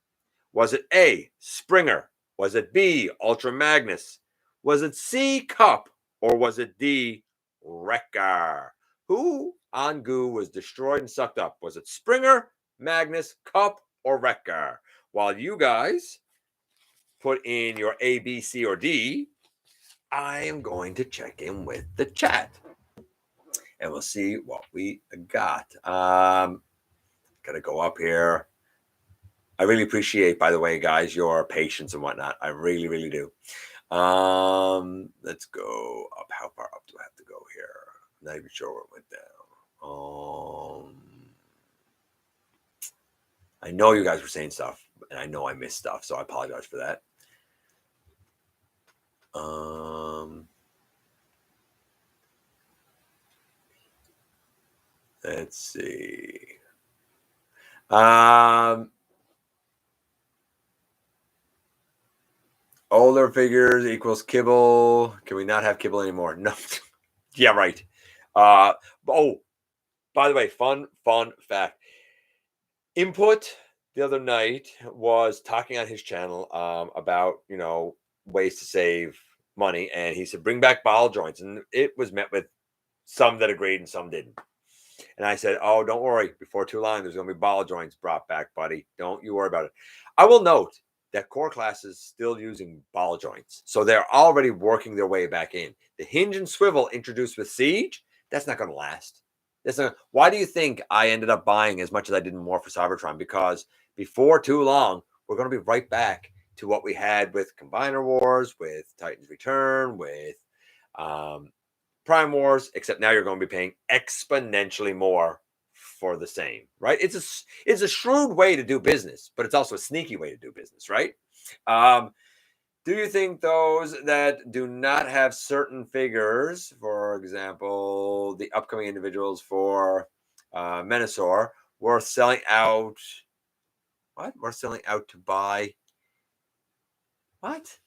Was it A, Springer? Was it B, Ultra Magnus? Was it C, Cup? Or was it D, Wrecker? Who on Goo was destroyed and sucked up? Was it Springer, Magnus, Cup, or Wrecker? While you guys put in your A, B, C, or D, I am going to check in with the chat. And we'll see what we got. Gotta go up here. I really appreciate, by the way, guys, your patience and whatnot. I really, really do. Let's go up. How far up do I have to go here? I'm not even sure where it went down. I know you guys were saying stuff, and I know I missed stuff, so I apologize for that. Let's see. Older figures equals kibble. Can we not have kibble anymore? No. Yeah, right. By the way, fun fact. Input the other night was talking on his channel about, ways to save money. And he said, bring back ball joints. And it was met with some that agreed and some didn't. And I said, oh, don't worry. Before too long, there's going to be ball joints brought back, buddy. Don't you worry about it. I will note that core class is still using ball joints. So they're already working their way back in. The hinge and swivel introduced with Siege, that's not going to last. Why do you think I ended up buying as much as I did more for Cybertron? Because before too long, we're going to be right back to what we had with Combiner Wars, with Titans Return, with Prime Wars, except now you're going to be paying exponentially more for the same, right? It's a shrewd way to do business, but it's also a sneaky way to do business, right? Do you think those that do not have certain figures, for example, the upcoming individuals for Menasor, worth selling out What? Worth selling out to buy? What?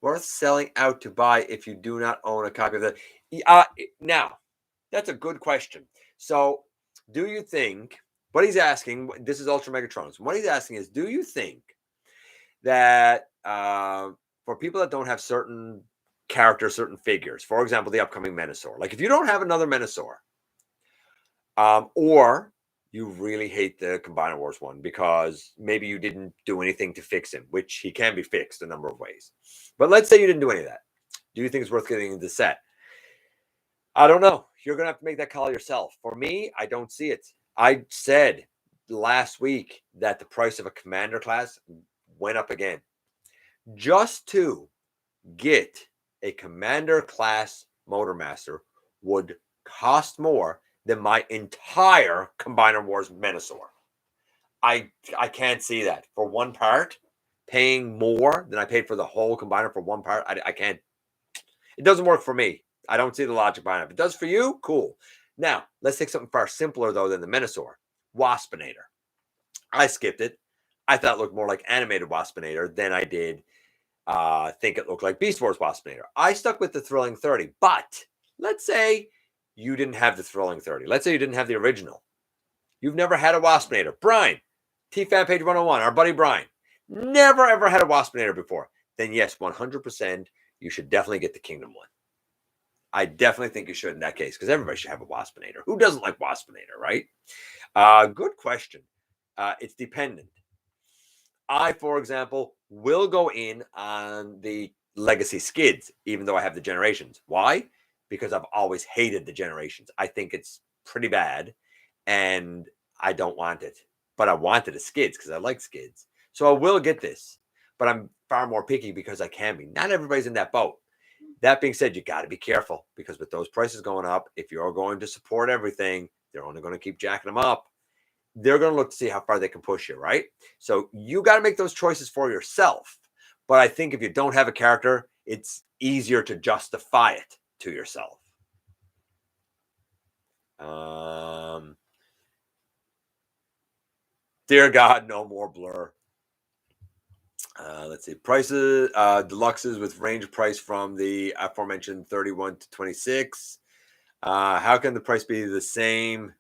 Worth selling out to buy if you do not own a copy of the. Now, that's a good question. So, do you think what he's asking? This is Ultra Megatrons. What he's asking is, do you think that for people that don't have certain characters, certain figures, for example, the upcoming Menasor, like if you don't have another Menasor, or you really hate the Combiner Wars one because maybe you didn't do anything to fix him, which he can be fixed a number of ways. But let's say you didn't do any of that. Do you think it's worth getting into the set? I don't know. You're going to have to make that call yourself. For me, I don't see it. I said last week that the price of a commander class went up again. Just to get a commander class Motormaster would cost more than my entire Combiner Wars Menasor. I can't see that. For one part, paying more than I paid for the whole Combiner for one part, I can't. It doesn't work for me. I don't see the logic behind it. If it does for you, cool. Now, let's take something far simpler, though, than the Menasor. Waspinator. I skipped it. I thought it looked more like animated Waspinator than I did think it looked like Beast Wars Waspinator. I stuck with the Thrilling 30, but let's say you didn't have the Thrilling 30. Let's say you didn't have the original. You've never had a Waspinator. Brian, T-Fan Page 101, our buddy Brian, never ever had a Waspinator before. Then yes, 100%, you should definitely get the Kingdom one. I definitely think you should in that case, because everybody should have a Waspinator. Who doesn't like Waspinator, right? Good question. It's dependent. I, for example, will go in on the Legacy Skids, even though I have the Generations. Why? Because I've always hated the Generations. I think it's pretty bad, and I don't want it. But I wanted a Skids because I like Skids. So I will get this, but I'm far more picky because I can be. Not everybody's in that boat. That being said, you got to be careful because with those prices going up, if you're going to support everything, they're only going to keep jacking them up. They're going to look to see how far they can push you, right? So you got to make those choices for yourself. But I think if you don't have a character, it's easier to justify it to yourself. Dear God, no more Blur. Let's see. Prices, deluxes with range price from the aforementioned 31 to 26. How can the price be the same?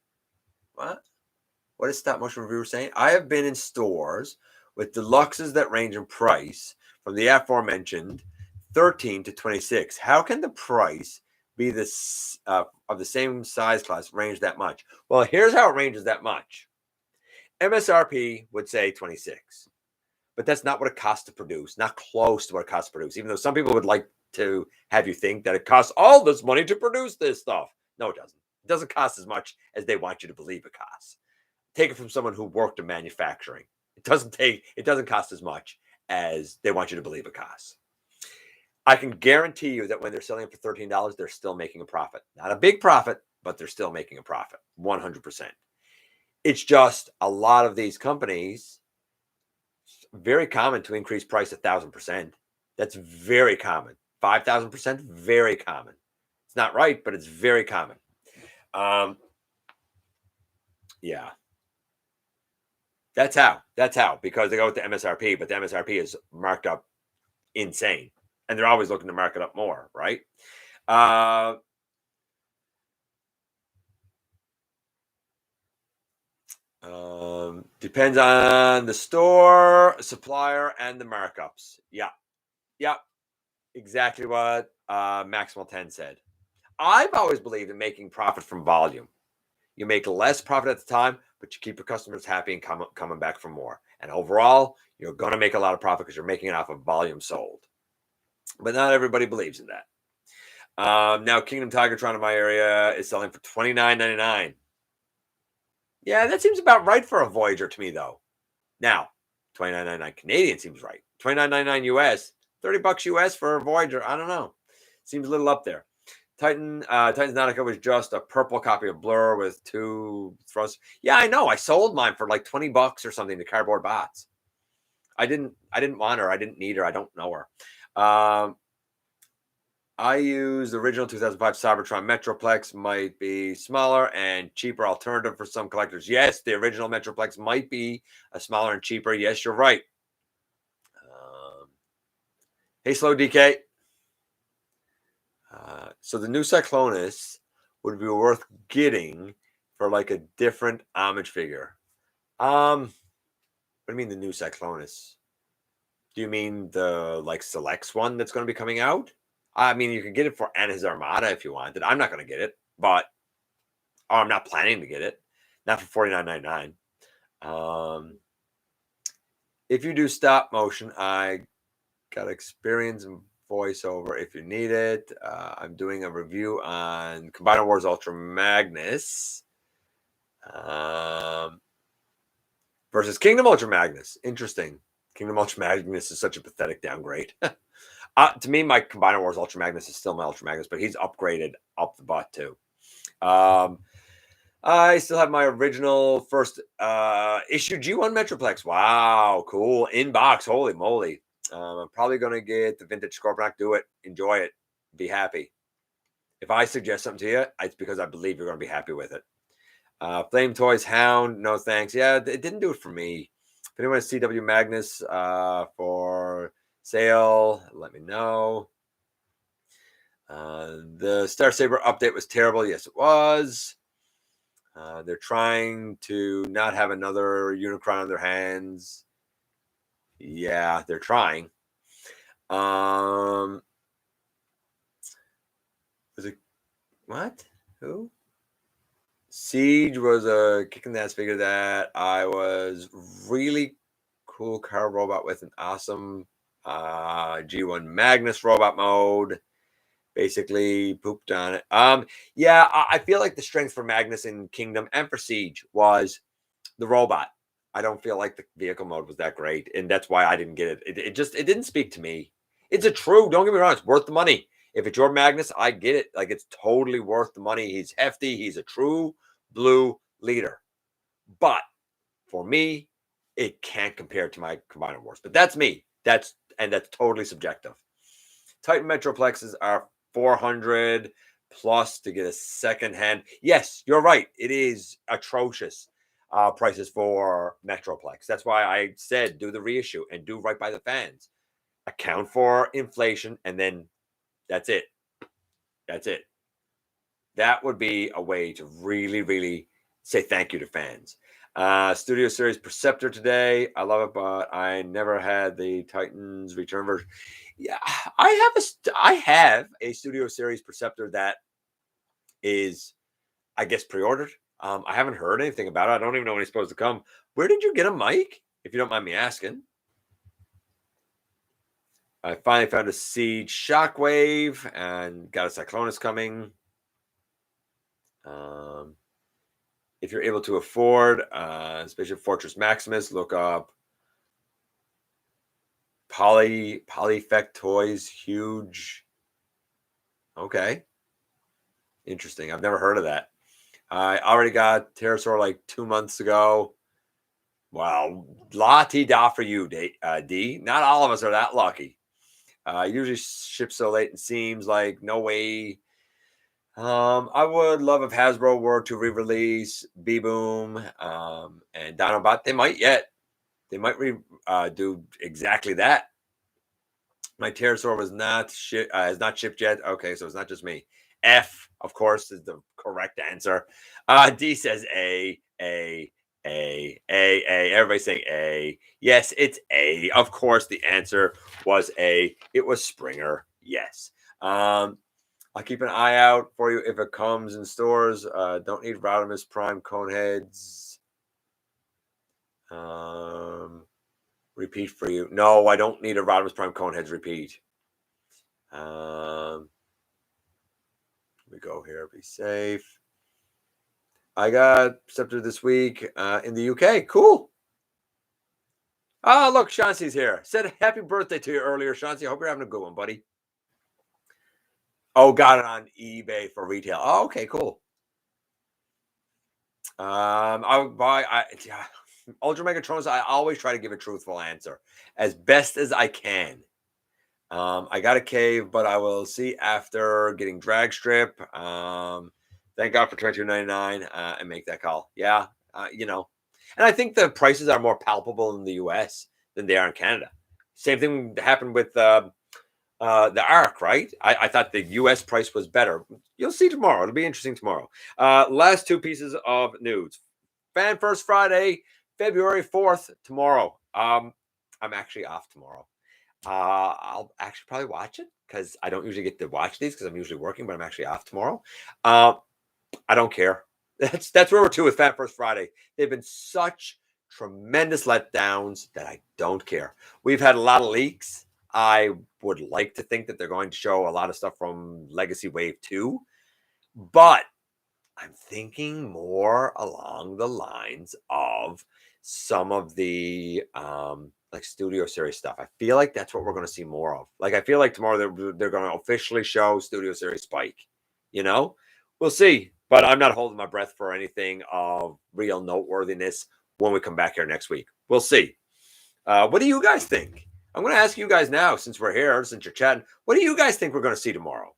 What? What is Stop Motion Reviewer saying? I have been in stores with deluxes that range in price from the aforementioned 13 to 26. How can the price be this of the same size class range that much? Well, here's how it ranges that much. MSRP would say 26, but that's not what it costs to produce, not close to what it costs to produce, even though some people would like to have you think that it costs all this money to produce this stuff. No, it doesn't. It doesn't cost as much as they want you to believe it costs. Take it from someone who worked in manufacturing. It doesn't cost as much as they want you to believe it costs. I can guarantee you that when they're selling it for $13, they're still making a profit. Not a big profit, but they're still making a profit. 100%. It's just a lot of these companies, very common to increase price 1,000%. That's very common. 5,000%, very common. It's not right, but it's very common. Yeah. That's how, because they go with the MSRP, but the MSRP is marked up insane. And they're always looking to mark it up more, right? Depends on the store, supplier, and the markups. Yeah. Exactly what Maximal 10 said. I've always believed in making profit from volume. You make less profit at the time, but you keep your customers happy and coming back for more. And overall, you're going to make a lot of profit because you're making it off of volume sold. But not everybody believes in that. Now, Kingdom Tigertron in my area is selling for $29.99. Yeah, that seems about right for a Voyager to me, though. Now, $29.99 Canadian seems right. $29.99 US, $30 US for a Voyager. I don't know. Seems a little up there. Titans Nautica was just a purple copy of Blur with 2 thrusts. Yeah, I know. I sold mine for like $20 or something to Cardboard Bots. I didn't want her. I didn't need her. I don't know her. I use the original 2005 Cybertron Metroplex. Might be smaller and cheaper alternative for some collectors. Yes, the original Metroplex might be a smaller and cheaper. Yes, you're right. Hey, Slow DK. So the new Cyclonus would be worth getting for like a different homage figure. What do you mean the new Cyclonus? Do you mean the like selects one that's going to be coming out? I mean, you can get it for Anna's Armada if you wanted. I'm not going to get it, but I'm not planning to get it. Not for $49.99. If you do stop motion, I got experience in voiceover if you need it. I'm doing a review on Combiner Wars Ultra Magnus versus Kingdom Ultra Magnus. Interesting. Kingdom Ultra Magnus is such a pathetic downgrade. To me, my Combiner Wars Ultra Magnus is still my Ultra Magnus, but he's upgraded up the butt too. I still have my original first issue G1 Metroplex. Wow, cool. In box. Holy moly. I'm probably going to get the vintage Scorponok. Do it. Enjoy it. Be happy. If I suggest something to you, it's because I believe you're going to be happy with it. Flame Toys Hound. No thanks. Yeah, it didn't do it for me. If anyone has CW Magnus for sale, let me know. The Star Saber update was terrible. Yes, it was. They're trying to not have another Unicron on their hands. Yeah, they're trying. Was it what? Who? Siege was a kick in the ass figure that I was really cool car robot with an awesome G1 Magnus robot mode. Basically pooped on it. Yeah, I feel like the strength for Magnus in Kingdom and for Siege was the robot. I don't feel like the vehicle mode was that great, and that's why I didn't get it. It didn't speak to me. It's a true, don't get me wrong, it's worth the money. If it's your Magnus, I get it. Like, it's totally worth the money. He's hefty. He's a true blue leader. But for me, it can't compare to my Combiner Wars. But that's me. That's totally subjective. Titan Metroplexes are 400 plus to get a second hand. Yes, you're right. It is atrocious prices for Metroplex. That's why I said do the reissue and do right by the fans. Account for inflation, and then that's it. That's it. That would be a way to really, really say thank you to fans. Studio Series Perceptor today. I love it, but I never had the Titans Return version. Yeah, I have a Studio Series Perceptor that is, I guess, pre-ordered. I haven't heard anything about it. I don't even know when he's supposed to come. Where did you get him, Mike? If you don't mind me asking. I finally found a Siege Shockwave and got a Cyclonus coming. If you're able to afford Spaceship Fortress Maximus, look up Polyfect Toys. Huge. Okay. Interesting. I've never heard of that. I already got Pterosaur like 2 months ago. Wow. La-ti-da for you, D. Not all of us are that lucky. Usually ships so late and seems like no way. I would love if Hasbro were to re-release B-Boom and Dinobot. They might yet. They might do exactly that. My Pterosaur was not is not shipped yet. Okay, so it's not just me. F, of course, is the correct answer. D says A. Everybody's saying A. Yes, it's A. Of course, the answer was A. It was Springer. Yes. I'll keep an eye out for you if it comes in stores. Don't need Optimus Prime Coneheads. Repeat for you. No, I don't need a Optimus Prime Coneheads repeat. Let me go here. Be safe. I got Scepter this week in the UK. Cool. Oh, look, Chauncey's here. Said happy birthday to you earlier, Chauncey. I hope you're having a good one, buddy. Oh, got it on eBay for retail. Oh, okay, cool. I would buy Ultra Megatrons. I always try to give a truthful answer as best as I can. I got a cave, but I will see after getting drag strip. Thank God for $22.99 and make that call. Yeah, and I think the prices are more palpable in the U.S. than they are in Canada. Same thing happened with the Arc, right? I thought the U.S. price was better. You'll see tomorrow. It'll be interesting tomorrow. Last two pieces of news. Fan First Friday, February 4th, tomorrow. I'm actually off tomorrow. I'll actually probably watch it because I don't usually get to watch these because I'm usually working, but I'm actually off tomorrow. I don't care. That's where we're to with Fan First Friday. They've been such tremendous letdowns that I don't care. We've had a lot of leaks. I would like to think that they're going to show a lot of stuff from Legacy Wave 2, but I'm thinking more along the lines of some of the like Studio Series stuff. I feel like that's what we're going to see more of. Like I feel like tomorrow they're going to officially show Studio Series Spike. We'll see. But I'm not holding my breath for anything of real noteworthiness when we come back here next week. We'll see. What do you guys think? I'm going to ask you guys now, since we're here, since you're chatting. What do you guys think we're going to see tomorrow?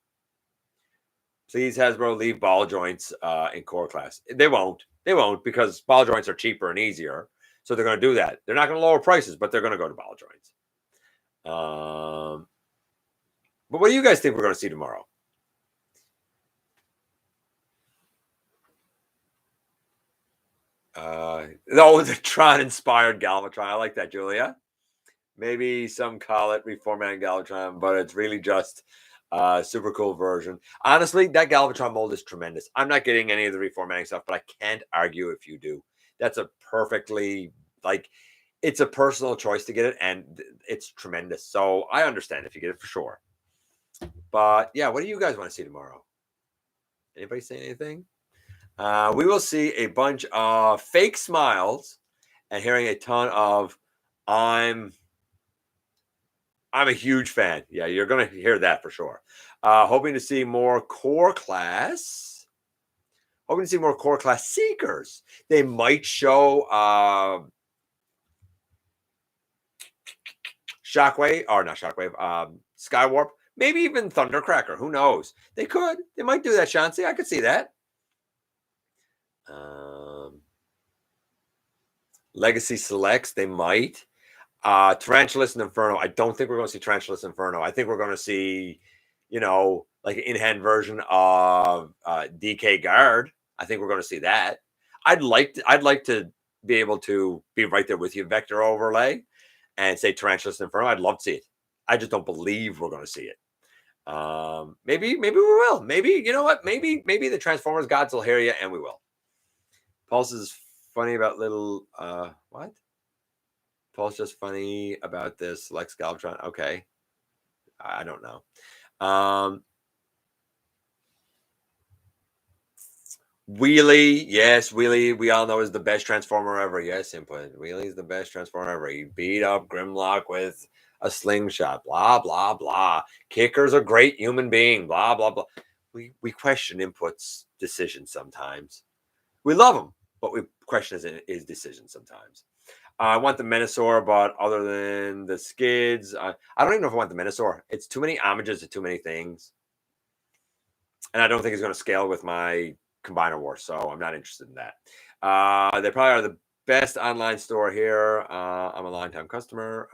Please, Hasbro, leave ball joints in core class. They won't. They won't because ball joints are cheaper and easier. So they're going to do that. They're not going to lower prices, but they're going to go to ball joints. But what do you guys think we're going to see tomorrow? The Tron-inspired Galvatron. I like that, Julia. Maybe some call it reformatting Galvatron, but it's really just super cool version. Honestly, that Galvatron mold is tremendous. I'm not getting any of the reformatting stuff, but I can't argue if you do. That's a perfectly, it's a personal choice to get it, and it's tremendous. So I understand if you get it for sure. But yeah, what do you guys want to see tomorrow? Anybody say anything? We will see a bunch of fake smiles and hearing a ton of I'm a huge fan. Yeah, you're going to hear that for sure. Hoping to see more core class. Hoping to see more core class seekers. They might show Shockwave, or not Shockwave, Skywarp, maybe even Thundercracker. Who knows? They could. They might do that, Chauncey. I could see that. Legacy Selects, they might. Tarantulas and Inferno. I don't think we're going to see Tarantulas Inferno. I think we're going to see, like an in-hand version of DK Guard. I think we're going to see that. I'd like to be able to be right there with you, Vector Overlay, and say Tarantulas Inferno. I'd love to see it. I just don't believe we're going to see it. Maybe we will. Maybe, you know what? Maybe the Transformers gods will hear you, and we will. Pulse is funny about little what? Paul's just funny about this Lex Galvatron. Okay. I don't know. Wheelie, yes, Wheelie, we all know is the best Transformer ever. Yes, input. Wheelie's the best Transformer ever. He beat up Grimlock with a slingshot. Blah, blah, blah. Kicker's a great human being. Blah, blah, blah. We question input's decisions sometimes. We love him, but we question his decisions sometimes. I want the Menasor, but other than the skids, I don't even know if I want the Menasor. It's too many homages to too many things. And I don't think it's going to scale with my Combiner War, so I'm not interested in that. They probably are the best online store here. I'm a longtime customer.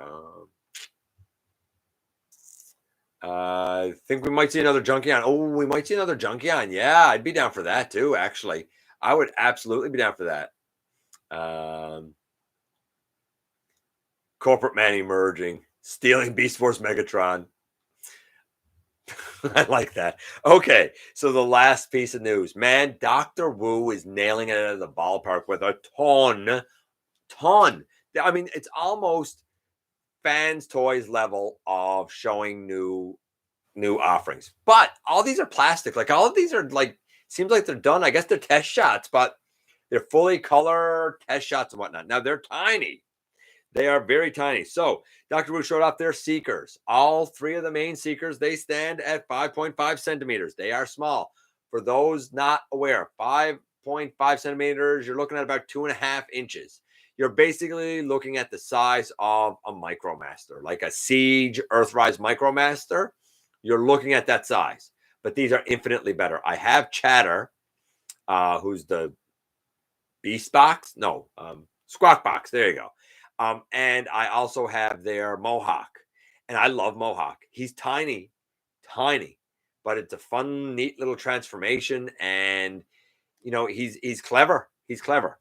I think we might see another Junkion. Oh, we might see another Junkion. Yeah, I'd be down for that too, actually. I would absolutely be down for that. Corporate man emerging, stealing Beast Force Megatron. I like that. Okay, so the last piece of news. Man, Dr. Wu is nailing it out of the ballpark with a ton. I mean, it's almost fans' toys level of showing new offerings. But all these are plastic. Like all of these are seems like they're done. I guess they're test shots, but they're fully color test shots and whatnot. Now they're tiny. They are very tiny. So Dr. Wu showed off their Seekers. All three of the main Seekers, they stand at 5.5 centimeters. They are small. For those not aware, 5.5 centimeters, you're looking at about 2.5 inches. you're basically looking at the size of a Micromaster, like a Siege Earthrise Micromaster. You're looking at that size, but these are infinitely better. I have Chatter, who's the Beast Box, no, Squawk Box. There you go. And I also have their Mohawk, and I love Mohawk. He's tiny, tiny, but it's a fun, neat little transformation, and he's clever. He's clever.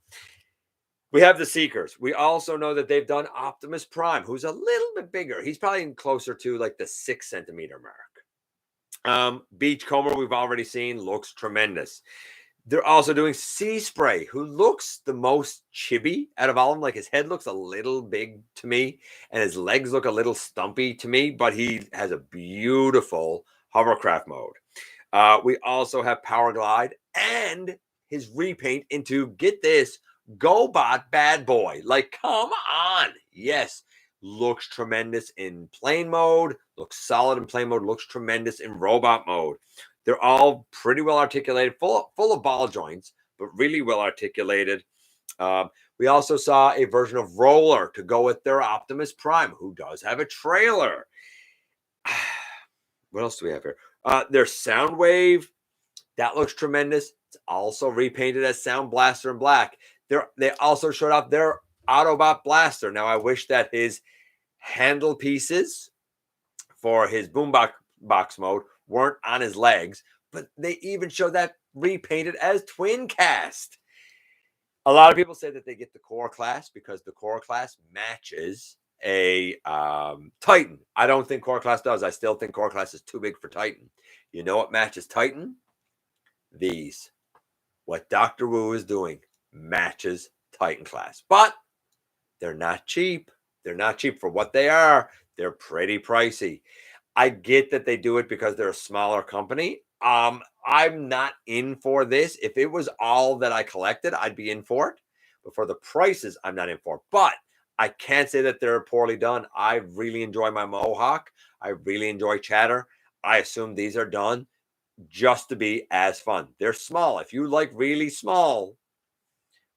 We have the Seekers. We also know that they've done Optimus Prime, who's a little bit bigger. He's probably closer to like the 6 centimeter mark. Beachcomber, we've already seen, looks tremendous. They're also doing Sea Spray, who looks the most chibi out of all of them. Like his head looks a little big to me, and his legs look a little stumpy to me, but he has a beautiful hovercraft mode. We also have Power Glide and his repaint into, get this, GotBot Bad Boy. Like, come on. Yes. Looks tremendous in plane mode. Looks solid in plane mode. Looks tremendous in robot mode. They're all pretty well articulated, full of ball joints, but really well articulated. We also saw a version of Roller to go with their Optimus Prime, who does have a trailer. What else do we have here? Their Soundwave. That looks tremendous. It's also repainted as Sound Blaster in black. They also showed off their Autobot Blaster. Now, I wish that his handle pieces for his boombox mode weren't on his legs, but they even showed that repainted as twin cast. A lot of people say that they get the core class because the core class matches a Titan. I don't think core class does. I still think core class is too big for Titan. You know what matches Titan? These. What Dr. Wu is doing matches Titan class, but they're not cheap. They're not cheap for what they are. They're pretty pricey. I get that they do it because they're a smaller company. I'm not in for this. If it was all that I collected, I'd be in for it. But for the prices, I'm not in for it. But I can't say that they're poorly done. I really enjoy my Mohawk. I really enjoy Chatter. I assume these are done just to be as fun. They're small. If you like really small,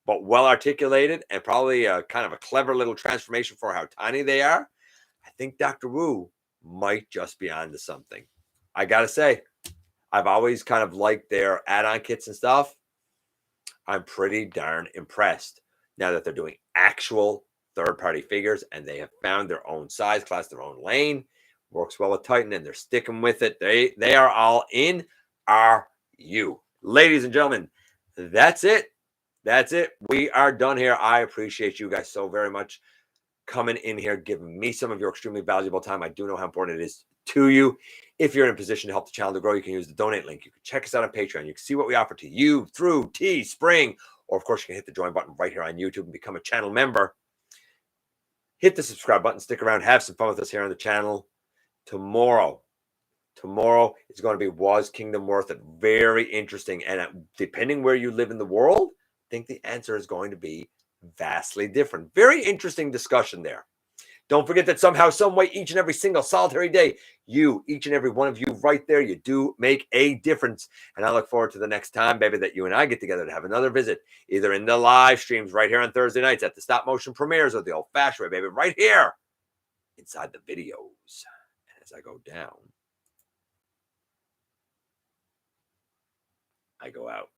but well articulated and probably a kind of a clever little transformation for how tiny they are, I think Dr. Wu might just be onto something. I gotta say, I've always kind of liked their add-on kits and stuff. I'm pretty darn impressed now that they're doing actual third-party figures and they have found their own size class, their own lane. Works well with Titan and they're sticking with it. They are all in. Are you? Ladies and gentlemen, that's it. That's it. We are done here. I appreciate you guys so very much coming in here, giving me some of your extremely valuable time. I do know how important it is to you. If you're in a position to help the channel to grow, you can use the donate link. You can check us out on Patreon. You can see what we offer to you through Teespring. Or, of course, you can hit the join button right here on YouTube and become a channel member. Hit the subscribe button. Stick around. Have some fun with us here on the channel. Tomorrow is going to be Was Kingdom Worth It? Very interesting. And depending where you live in the world, I think the answer is going to be vastly different. Very interesting discussion there. Don't forget that somehow, some way, each and every single solitary day, each and every one of you right there, you do make a difference. And I look forward to the next time, baby, that you and I get together to have another visit, either in the live streams right here on Thursday nights at the stop motion premieres or the old fashioned way, baby, right here inside the videos. And as I go down, I go out.